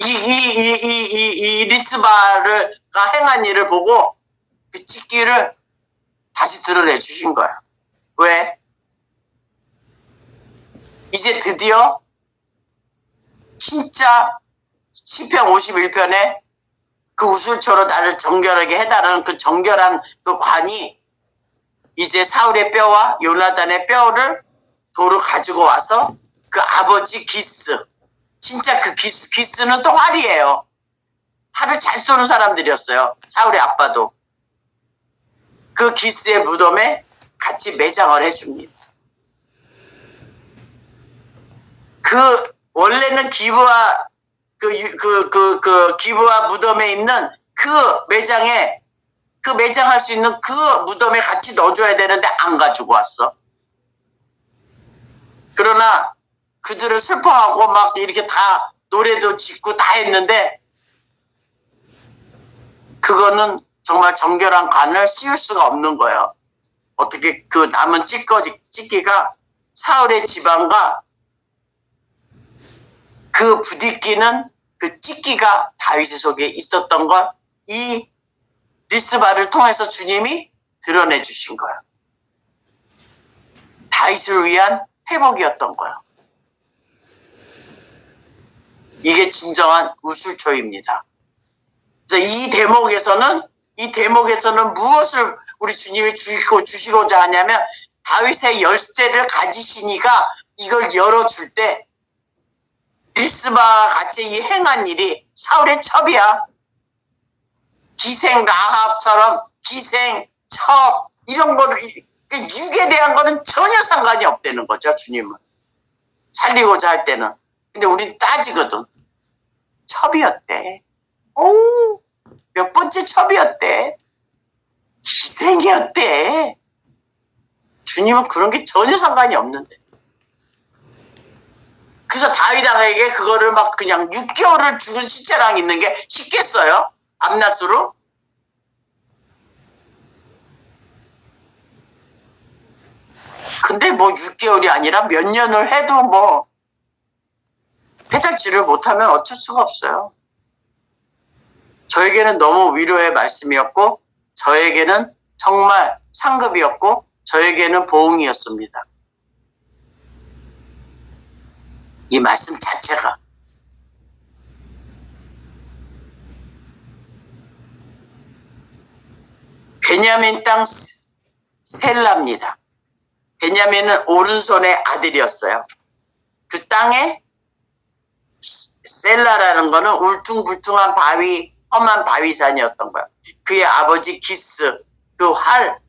이 리스바가 행한 일을 보고 그 찢기를 다시 드러내 주신 거야. 왜? 이제 드디어 진짜 시편 51편에 그 우술초로 나를 정결하게 해달라는 그 정결한 그 관이 이제 사울의 뼈와 요나단의 뼈를 도로 가지고 와서 그 아버지 기스, 진짜 그 기스는 또 활이에요. 활을 잘 쏘는 사람들이었어요. 사울의 아빠도. 그 기스의 무덤에 같이 매장을 해줍니다. 원래는 기브와 기브와 무덤에 있는 그 매장할 수 있는 그 무덤에 같이 넣어줘야 되는데 안 가지고 왔어. 그러나 그들을 슬퍼하고 막 이렇게 다 노래도 짓고 다 했는데 그거는 정말 정결한 관을 씌울 수가 없는 거예요. 어떻게 그 남은 찢기가 사울의 지방과 그 부딪히는 그 찢기가 다윗의 속에 있었던 걸 이 리스바를 통해서 주님이 드러내 주신 거예요. 다윗을 위한 회복이었던 거예요. 이게 진정한 우술초입니다. 그래서 이 대목에서는 무엇을 우리 주님이 주시고자 하냐면 다윗의 열쇠를 가지시니까 이걸 열어줄 때 리스바와 같이 이 행한 일이 사울의 첩이야. 기생 라합처럼 기생, 첩 이런 거를 육에 대한 거는 전혀 상관이 없다는 거죠. 주님은 살리고자 할 때는. 근데 우린 따지거든. 첩이었대. 몇 번째 첩이었대. 희생이었대. 주님은 그런 게 전혀 상관이 없는데. 그래서 다윗에게 그거를 막 그냥 6개월을 죽은 시체랑 있는 게 쉽겠어요? 밤낮으로? 근데 뭐 6개월이 아니라 몇 년을 해도 뭐 해달지를 못하면 어쩔 수가 없어요. 저에게는 너무 위로의 말씀이었고 저에게는 정말 상급이었고 저에게는 보응이었습니다. 이 말씀 자체가. 베냐민 땅 셀라입니다. 베냐민은 오른손의 아들이었어요. 그 땅에 셀라라는 거는 울퉁불퉁한 바위, 험한 바위산이었던 거야. 그의 아버지 기스, 그 활,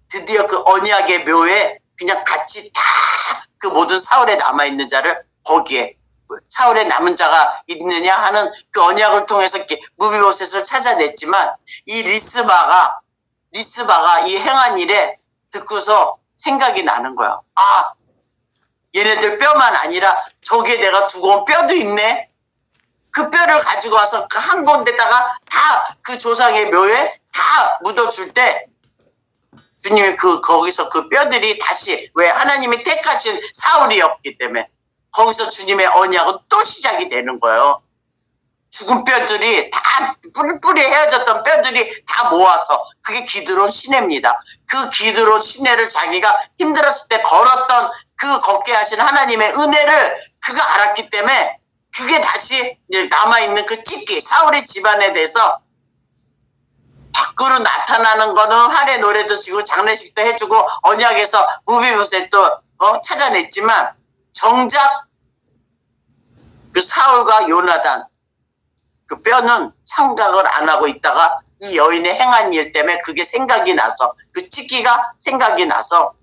드디어 그 언약의 묘에 그냥 같이 다 그 모든 사울에 남아있는 자를 거기에 사울의 남은 자가 있느냐 하는 그 언약을 통해서 무비보셋을 찾아냈지만 이 리스바가 이 행한 일에 듣고서 생각이 나는 거야. 아, 얘네들 뼈만 아니라 저기에 내가 두고 온 뼈도 있네. 그 뼈를 가지고 와서 그 한 곳에다가 다 그 조상의 묘에 다 묻어줄 때 주님이 거기서 그 뼈들이 다시, 왜 하나님이 택하신 사울이었기 때문에 거기서 주님의 언약은 또 시작이 되는 거예요. 죽은 뼈들이 다 뿌리 헤어졌던 뼈들이 다 모아서 그게 기드론 시내입니다. 그 기드론 시내를 자기가 힘들었을 때 걸었던 그 걷게 하신 하나님의 은혜를 그가 알았기 때문에 그게 다시 이제 남아있는 그 찢기, 사울의 집안에 대해서 밖으로 나타나는 거는 할의 노래도 지고 장례식도 해주고 언약에서 무비보셋도 찾아냈지만 정작 그 사울과 요나단 그 뼈는 생각을 안 하고 있다가 이 여인의 행한 일 때문에 그게 생각이 나서 그 찢기가 생각이 나서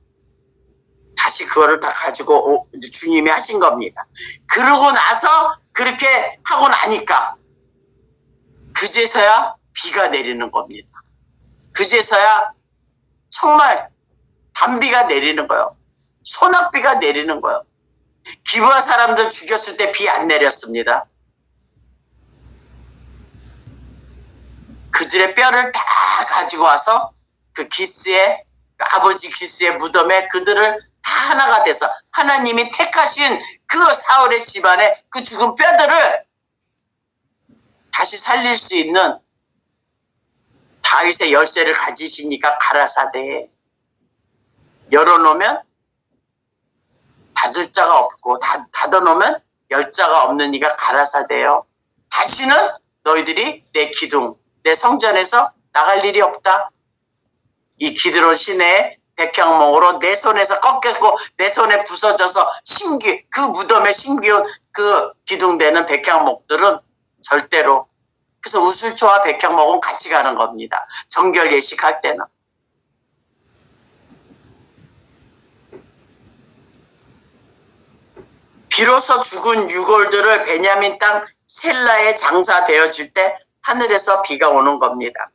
다시 그거를 다 가지고 주님이 하신 겁니다. 그러고 나서 그렇게 하고 나니까 그제서야 비가 내리는 겁니다. 그제서야 정말 단비가 내리는 거예요. 소낙비가 내리는 거예요. 기브아 사람들 죽였을 때 비 안 내렸습니다. 그들의 뼈를 다 가지고 와서 그 기스의 아버지 기스의 무덤에 그들을 다 하나가 돼서 하나님이 택하신 그 사울의 집안에 그 죽은 뼈들을 다시 살릴 수 있는 다윗의 열쇠를 가지시니까 가라사대에 열어놓으면 닫을 자가 없고 닫아놓으면 열 자가 없는 이가 가라사대요. 다시는 너희들이 내 기둥 내 성전에서 나갈 일이 없다. 이 기드론 시내의 백향목으로 내 손에서 꺾였고 내 손에 부서져서 그 무덤에 심기운 그 기둥되는 백향목들은 절대로, 그래서 우슬초와 백향목은 같이 가는 겁니다. 정결 예식할 때는. 비로소 죽은 유골들을 베냐민 땅 셀라에 장사되어질 때 하늘에서 비가 오는 겁니다.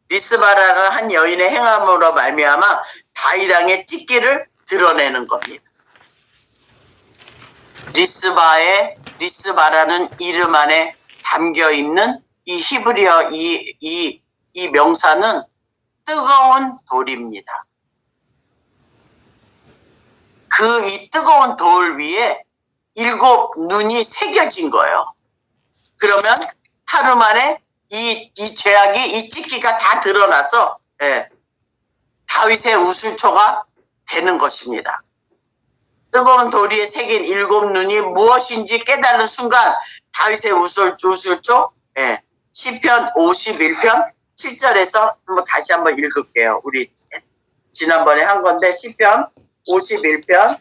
리스바라는 한 여인의 행함으로 말미암아 다윗 왕의 찢기를 드러내는 겁니다. 리스바라는 이름 안에 담겨 있는 이 히브리어 이 명사는 뜨거운 돌입니다. 그 이 뜨거운 돌 위에 7 눈이 새겨진 거예요. 그러면 하루 만에 이 죄악이, 이 찢기가 다 드러나서 다윗의 우슬초가 되는 것입니다. 뜨거운 돌 위에 새긴 7 눈이 무엇인지 깨달은 순간 다윗의 우슬초, 시편 51편 7절에서 다시 한번 읽을게요. 우리 지난번에 한 건데 시편 51편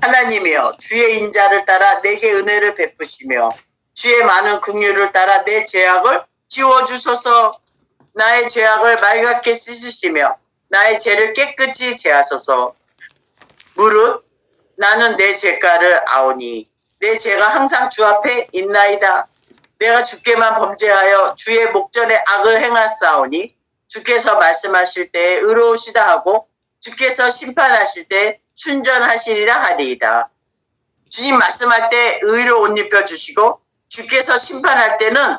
하나님이여 주의 인자를 따라 내게 은혜를 베푸시며 주의 많은 긍휼을 따라 내 죄악을 지워주소서. 나의 죄악을 말갛게 씻으시며 나의 죄를 깨끗이 제하소서. 무릇 나는 내 죄가를 아오니 내 죄가 항상 주 앞에 있나이다. 내가 주께만 범죄하여 주의 목전에 악을 행하사오니 주께서 말씀하실 때에 의로우시다 하고 주께서 심판하실 때 순전하시리라 하리이다. 주님 말씀할 때 의로 옷 입혀주시고 주께서 심판할 때는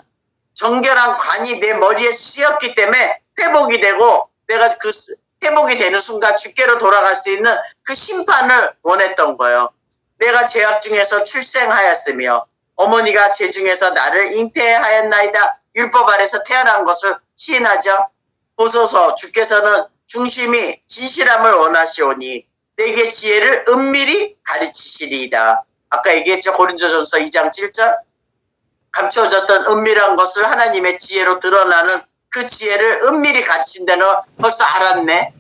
정결한 관이 내 머리에 씌었기 때문에 회복이 되고 내가 그 회복이 되는 순간 주께로 돌아갈 수 있는 그 심판을 원했던 거예요. 내가 죄악 중에서 출생하였으며 어머니가 죄 중에서 나를 잉태하였나이다. 율법 아래서 태어난 것을 시인하죠. 보소서 주께서는 중심이 진실함을 원하시오니 내게 지혜를 은밀히 가르치시리이다. 아까 얘기했죠. 고린도전서 2장 7절. 감춰졌던 은밀한 것을 하나님의 지혜로 드러나는 그 지혜를 은밀히 가르친다는 걸 벌써 알았네.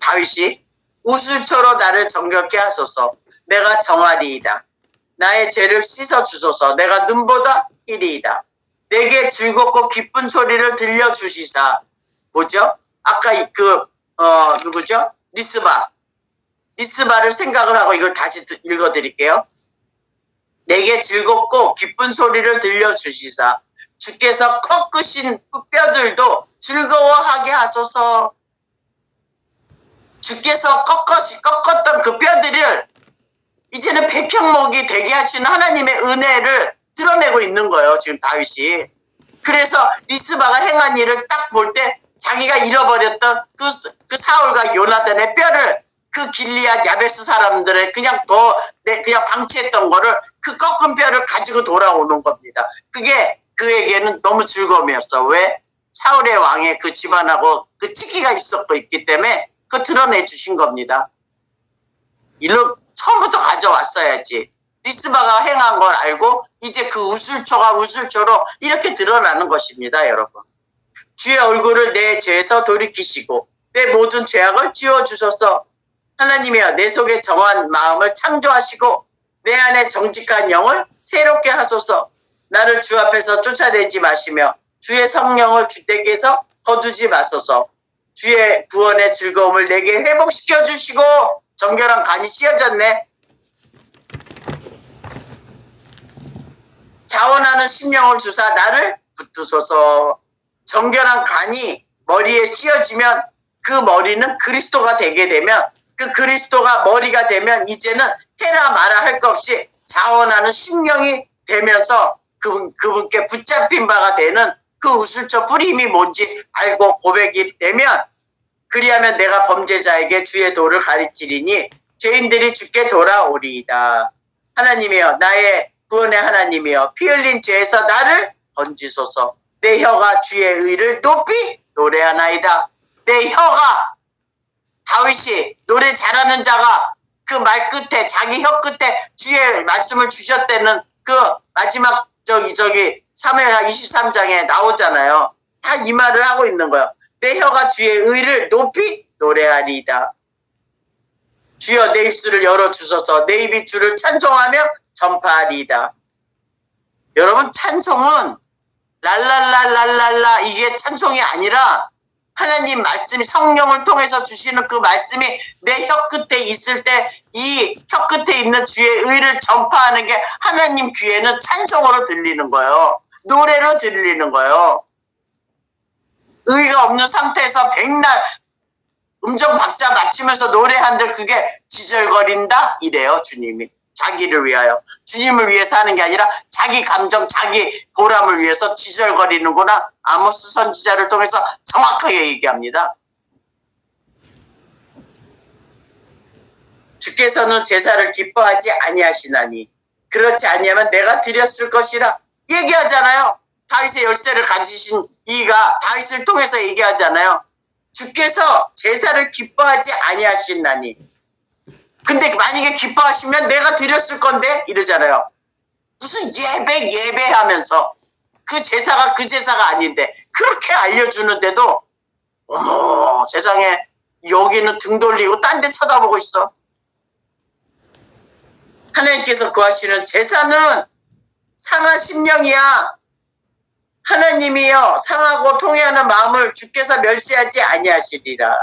다윗이 우슬초로 나를 정결케 하소서. 내가 정하리이다. 나의 죄를 씻어주소서. 내가 눈보다 이리이다. 내게 즐겁고 기쁜 소리를 들려주시사. 뭐죠? 아까 누구죠? 리스바. 리스바를 생각을 하고 이걸 다시 읽어드릴게요. 내게 즐겁고 기쁜 소리를 들려주시사 주께서 꺾으신 그 뼈들도 즐거워하게 하소서. 주께서 꺾었던 그 뼈들을 이제는 백향목이 되게 하시는 하나님의 은혜를 드러내고 있는 거예요. 지금 다윗이. 그래서 리스바가 행한 일을 딱 볼 때 자기가 잃어버렸던 그 사울과 요나단의 뼈를 그 길리앗 야베스 사람들의 그냥 방치했던 거를 그 꺾은 뼈를 가지고 돌아오는 겁니다. 그게 그에게는 너무 즐거움이었어. 왜? 사울의 왕의 그 집안하고 그 치기가 있기 때문에 그거 드러내 주신 겁니다. 일로 처음부터 가져왔어야지. 리스바가 행한 걸 알고 이제 그 우슬초가 우슬초로 이렇게 드러나는 것입니다, 여러분. 주의 얼굴을 내 죄에서 돌이키시고 내 모든 죄악을 지워주소서. 하나님이여, 내 속에 정한 마음을 창조하시고 내 안에 정직한 영을 새롭게 하소서. 나를 주 앞에서 쫓아내지 마시며 주의 성령을 주택에서 거두지 마소서. 주의 구원의 즐거움을 내게 회복시켜 주시고. 정결한 간이 씌어졌네. 자원하는 심령을 주사 나를 붙드소서. 정결한 간이 머리에 씌어지면 그 머리는 그리스도가 되게 되면, 그 그리스도가 머리가 되면 이제는 해라 마라 할 것 없이 자원하는 심령이 되면서 그분께 붙잡힌 바가 되는 그 우슬초 뿌리 힘이 뭔지 알고 고백이 되면, 그리하면 내가 범죄자에게 주의 도를 가르치리니 죄인들이 주께 돌아오리이다. 하나님이여, 나의 구원의 하나님이여, 피 흘린 죄에서 나를 건지소서. 내 혀가 주의 의를 높이 노래하나이다. 내 혀가, 다윗이 노래 잘하는 자가 그 말 끝에, 자기 혀 끝에 주의 말씀을 주셨다는 그 마지막 사무엘하 23장에 나오잖아요. 다 이 말을 하고 있는 거예요. 내 혀가 주의 의를 높이 노래하리이다. 주여, 내 입술을 열어주소서. 내 입이 주를 찬송하며 전파하리이다. 여러분, 찬송은 랄랄랄랄랄라 이게 찬송이 아니라 하나님 말씀이, 성령을 통해서 주시는 그 말씀이 내 혀 끝에 있을 때 이 혀 끝에 있는 주의 의를 전파하는 게 하나님 귀에는 찬송으로 들리는 거예요. 노래로 들리는 거예요. 의가 없는 상태에서 백날 음정 박자 맞추면서 노래한들 그게 지절거린다? 이래요, 주님이. 자기를 위하여. 주님을 위해서 하는 게 아니라 자기 감정, 자기 보람을 위해서 지절거리는구나. 아모스 선지자를 통해서 정확하게 얘기합니다. 주께서는 제사를 기뻐하지 아니하시나니 그렇지 아니하면 내가 드렸을 것이라 얘기하잖아요. 다윗의 열쇠를 가지신 이가 다윗을 통해서 얘기하잖아요. 주께서 제사를 기뻐하지 아니하시나니, 근데 만약에 기뻐하시면 내가 드렸을 건데 이러잖아요. 무슨 예배하면서 그 제사가 아닌데 그렇게 알려주는데도 어머, 세상에 여기는 등 돌리고 딴 데 쳐다보고 있어. 하나님께서 구하시는 제사는 상한 심령이야. 하나님이여, 상하고 통회하는 마음을 주께서 멸시하지 아니하시리라.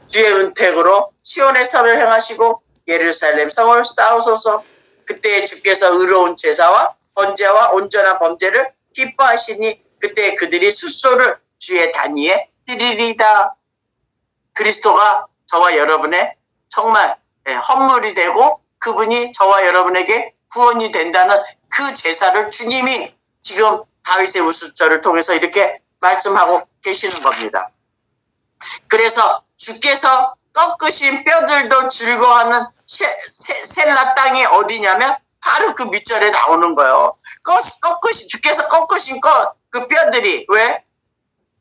주의 은택으로 시온의 선을 행하시고 예루살렘 성을 쌓으소서. 그때 주께서 의로운 제사와 번제와 온전한 범죄를 기뻐하시니 그때 그들이 숫소를 주의 단위에 드리리다. 그리스도가 저와 여러분의 정말 헌물이 되고 그분이 저와 여러분에게 구원이 된다는 그 제사를 주님이 지금 다윗의 우슬초를 통해서 이렇게 말씀하고 계시는 겁니다. 그래서 주께서 꺾으신 뼈들도 즐거워하는 셀라 땅이 어디냐면 바로 그 밑절에 나오는 거예요. 주께서 꺾으신 그 뼈들이 왜?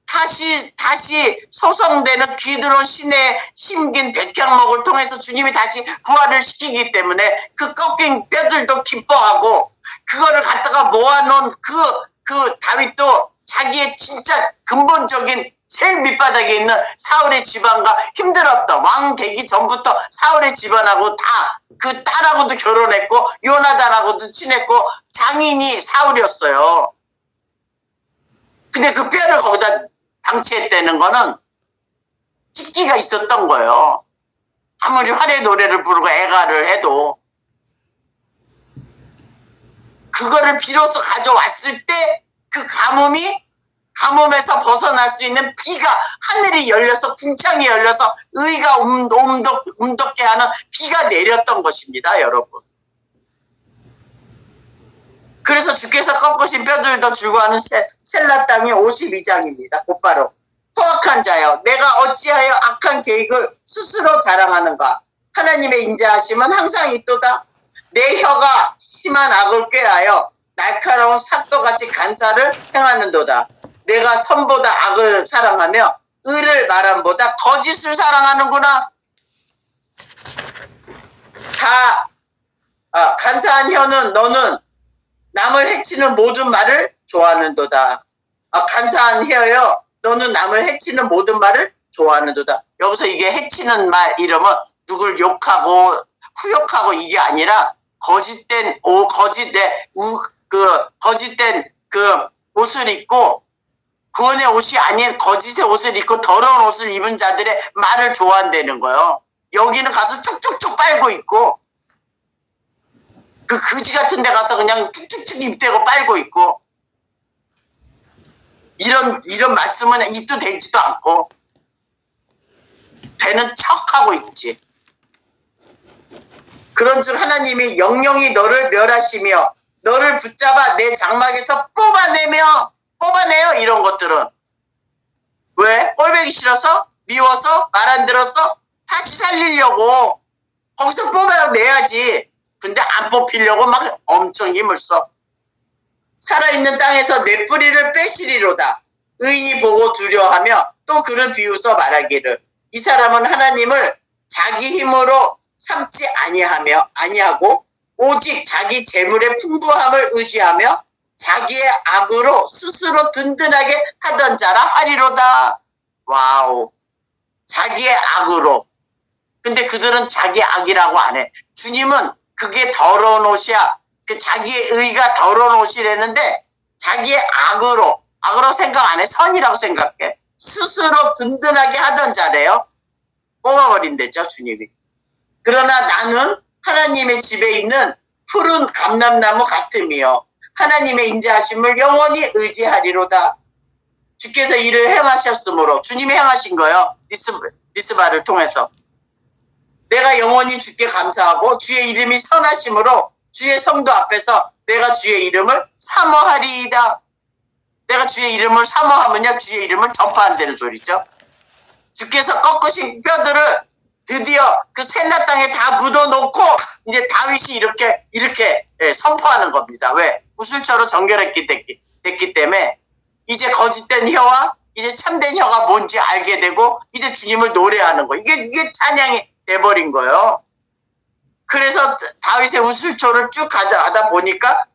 다시 소성되는 기드론 시내에 심긴 백향목을 통해서 주님이 다시 부활을 시키기 때문에 그 꺾인 뼈들도 기뻐하고, 그거를 갖다가 모아놓은 그 다윗도 자기의 진짜 근본적인 제일 밑바닥에 있는 사울의 집안과 힘들었던, 왕 되기 전부터 사울의 집안하고 다 그 딸하고도 결혼했고 요나단하고도 친했고 장인이 사울이었어요. 근데 그 뼈를 거기다 방치했다는 거는 찢기가 있었던 거예요. 아무리 활의 노래를 부르고 애가를 해도 그거를 비로소 가져왔을 때 그 가뭄에서 벗어날 수 있는 비가 하늘이 열려서 궁창이 열려서 의가 움덕게 하는 비가 내렸던 것입니다, 여러분. 그래서 주께서 꺾으신 뼈들도 줄고하는 셀라 땅이 52장입니다. 곧바로 포악한 자여 내가 어찌하여 악한 계획을 스스로 자랑하는가. 하나님의 인자하심은 항상 있도다. 내 혀가 심한 악을 꾀하여 날카로운 삭도같이 간사를 행하는도다. 내가 선보다 악을 사랑하며 의를 말함보다 거짓을 사랑하는구나. 간사한 혀는 너는 남을 해치는 모든 말을 좋아하는도다. 간사한 혀여 너는 남을 해치는 모든 말을 좋아하는도다. 여기서 이게 해치는 말 이러면 누굴 욕하고 후욕하고 이게 아니라 거짓된 옷을 입고 구원의 옷이 아닌 거짓의 옷을 입고 더러운 옷을 입은 자들의 말을 좋아한다는 거예요. 여기는 가서 쭉쭉쭉 빨고 있고 그 거지 같은 데 가서 그냥 쭉쭉쭉 입대고 빨고 있고 이런 말씀은 입도 되지도 않고 되는 척하고 있지. 그런즉 하나님이 영영이 너를 멸하시며 너를 붙잡아 내 장막에서 뽑아내요. 이런 것들은 왜? 꼴보기 싫어서? 미워서? 말 안 들어서? 다시 살리려고 거기서 뽑아내야지. 근데 안 뽑히려고 막 엄청 힘을 써. 살아있는 땅에서 내 뿌리를 빼시리로다. 의인이 보고 두려워하며 또 그를 비웃어 말하기를 이 사람은 하나님을 자기 힘으로 삼지 아니하고 오직 자기 재물의 풍부함을 의지하며 자기의 악으로 스스로 든든하게 하던 자라 하리로다. 와우. 자기의 악으로. 근데 그들은 자기 악이라고 안 해. 주님은 그게 더러운 옷이야. 그 자기의 의가 더러운 옷이라는데 자기의 악으로 생각 안 해. 선이라고 생각해. 스스로 든든하게 하던 자래요. 뽑아버린댔죠, 주님이. 그러나 나는 하나님의 집에 있는 푸른 감람나무 같음이요. 하나님의 인자하심을 영원히 의지하리로다. 주께서 이를 행하셨으므로 주님이 행하신 거예요. 리스바를 통해서. 내가 영원히 주께 감사하고 주의 이름이 선하심으로 주의 성도 앞에서 내가 주의 이름을 사모하리이다. 내가 주의 이름을 사모하면요, 주의 이름을 전파한다는 소리죠. 주께서 꺾으신 뼈들을 드디어 그 셀라 땅에 다 묻어놓고 이제 다윗이 이렇게 선포하는 겁니다. 왜? 우슬처럼 됐기 때문에 이제 거짓된 혀와 이제 참된 혀가 뭔지 알게 되고 이제 주님을 노래하는 거. 이게 찬양이 돼버린 거예요. 그래서 다윗의 우슬초를 쭉 가다 보니까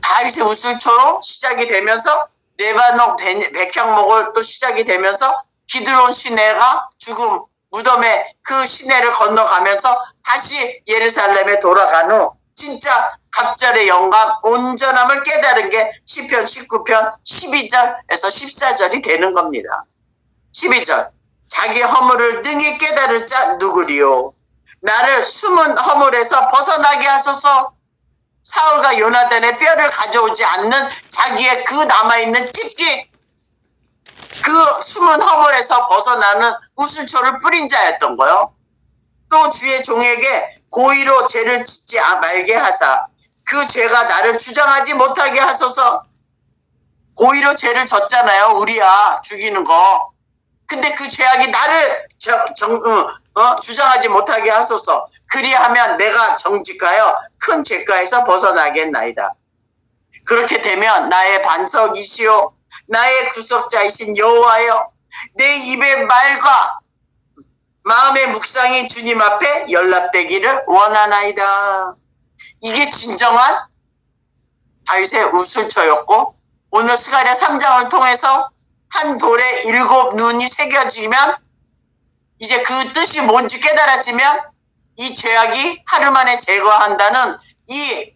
다윗의 우슬초로 시작이 되면서 레바논 백향목을 또 시작이 되면서 기드론 시내가 죽음 무덤의 그 시내를 건너가면서 다시 예루살렘에 돌아간 후 진짜 갑절의 영감 온전함을 깨달은 게 시편 19편 12절에서 14절이 되는 겁니다. 12절 자기 허물을 능히 깨달을 자 누구리요. 나를 숨은 허물에서 벗어나게 하소서. 사울과 요나단의 뼈를 가져오지 않는 자기의 그 남아있는 찝기 그 숨은 허물에서 벗어나는 우슬초를 뿌린 자였던 거요. 또 주의 종에게 고의로 죄를 짓지 말게 하사 그 죄가 나를 주장하지 못하게 하소서. 고의로 죄를 졌잖아요. 우리야 죽이는 거. 근데 그 죄악이 나를 주장하지 못하게 하소서. 그리하면 내가 정직하여 큰 죄가에서 벗어나겠나이다. 그렇게 되면 나의 반석이시오 나의 구속자이신 여호와여 내 입의 말과 마음의 묵상이 주님 앞에 연락되기를 원하나이다. 이게 진정한 다윗의 우슬초였고 오늘 스가랴 3장을 통해서 한 돌에 7 눈이 새겨지면 이제 그 뜻이 뭔지 깨달아지면 이 죄악이 하루 만에 제거한다는 이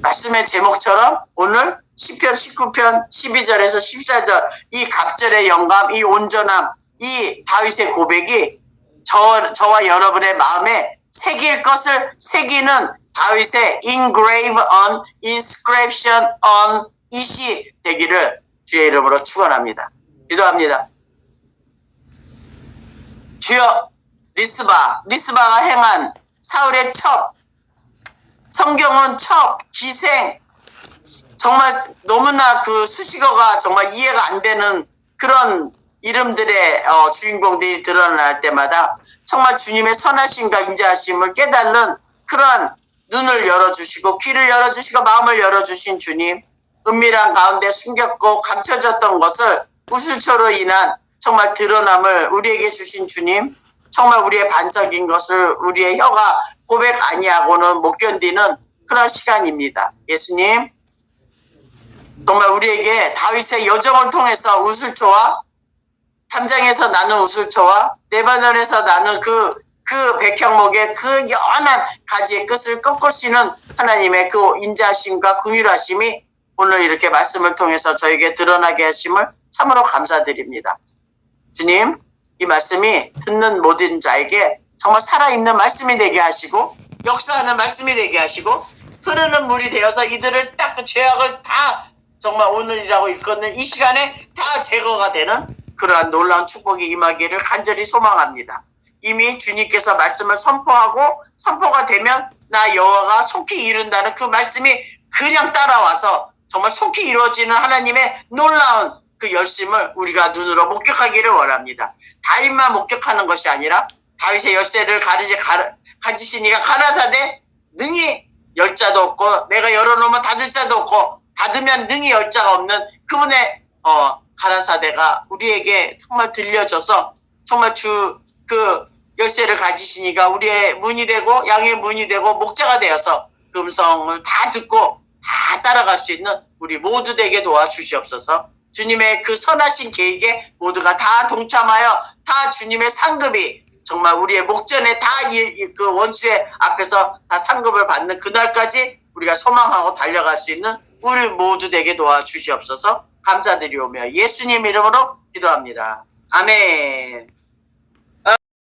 말씀의 제목처럼 오늘 시편 19편 12절에서 14절 이 갑절의 영감, 이 온전함, 이 다윗의 고백이 저와 여러분의 마음에 새길 것을 새기는 다윗의 engrave on, inscription on 이시 되기를 주의 이름으로 축원합니다. 기도합니다. 주여, 리스바가 행한 사울의 첩, 성경은 첩, 기생, 정말 너무나 그 수식어가 정말 이해가 안 되는 그런 이름들의 주인공들이 드러날 때마다 정말 주님의 선하심과 인자하심을 깨닫는 그러한 눈을 열어주시고 귀를 열어주시고 마음을 열어주신 주님, 은밀한 가운데 숨겼고 감춰졌던 것을 우슬초로 인한 정말 드러남을 우리에게 주신 주님, 정말 우리의 반석인 것을 우리의 혀가 고백 아니하고는 못 견디는 그런 시간입니다. 예수님, 정말 우리에게 다윗의 여정을 통해서 우슬초와 담장에서 나는 우슬초와 레바논에서 나는 그 백향목의 그 연한 가지의 끝을 꺾으시는 하나님의 그 인자하심과 긍휼하심이 오늘 이렇게 말씀을 통해서 저에게 드러나게 하심을 참으로 감사드립니다. 주님, 이 말씀이 듣는 모든 자에게 정말 살아있는 말씀이 되게 하시고 역사하는 말씀이 되게 하시고 흐르는 물이 되어서 이들을 딱 죄악을 다 정말 오늘이라고 일컫는 이 시간에 다 제거가 되는 그러한 놀라운 축복이 임하기를 간절히 소망합니다. 이미 주님께서 말씀을 선포하고 선포가 되면 나 여호와가 속히 이룬다는 그 말씀이 그냥 따라와서 정말 속히 이루어지는 하나님의 놀라운 그 열심을 우리가 눈으로 목격하기를 원합니다. 다윗만 목격하는 것이 아니라 다윗의 열쇠를 가지신 이가 가라사대 능히 열 자도 없고 내가 열어놓으면 닫을 자도 없고 닫으면 능히 열 자가 없는 그분의 가라사대가 우리에게 정말 들려져서 정말 그 열쇠를 가지시니까 우리의 문이 되고 양의 문이 되고 목자가 되어서 그 음성을 다 듣고 다 따라갈 수 있는 우리 모두 되게 도와주시옵소서. 주님의 그 선하신 계획에 모두가 다 동참하여 다 주님의 상급이 정말 우리의 목전에 다 그 원수의 앞에서 다 상급을 받는 그날까지 우리가 소망하고 달려갈 수 있는 우리 모두 되게 도와주시옵소서. 감사드리오며 예수님 이름으로 기도합니다. 아멘.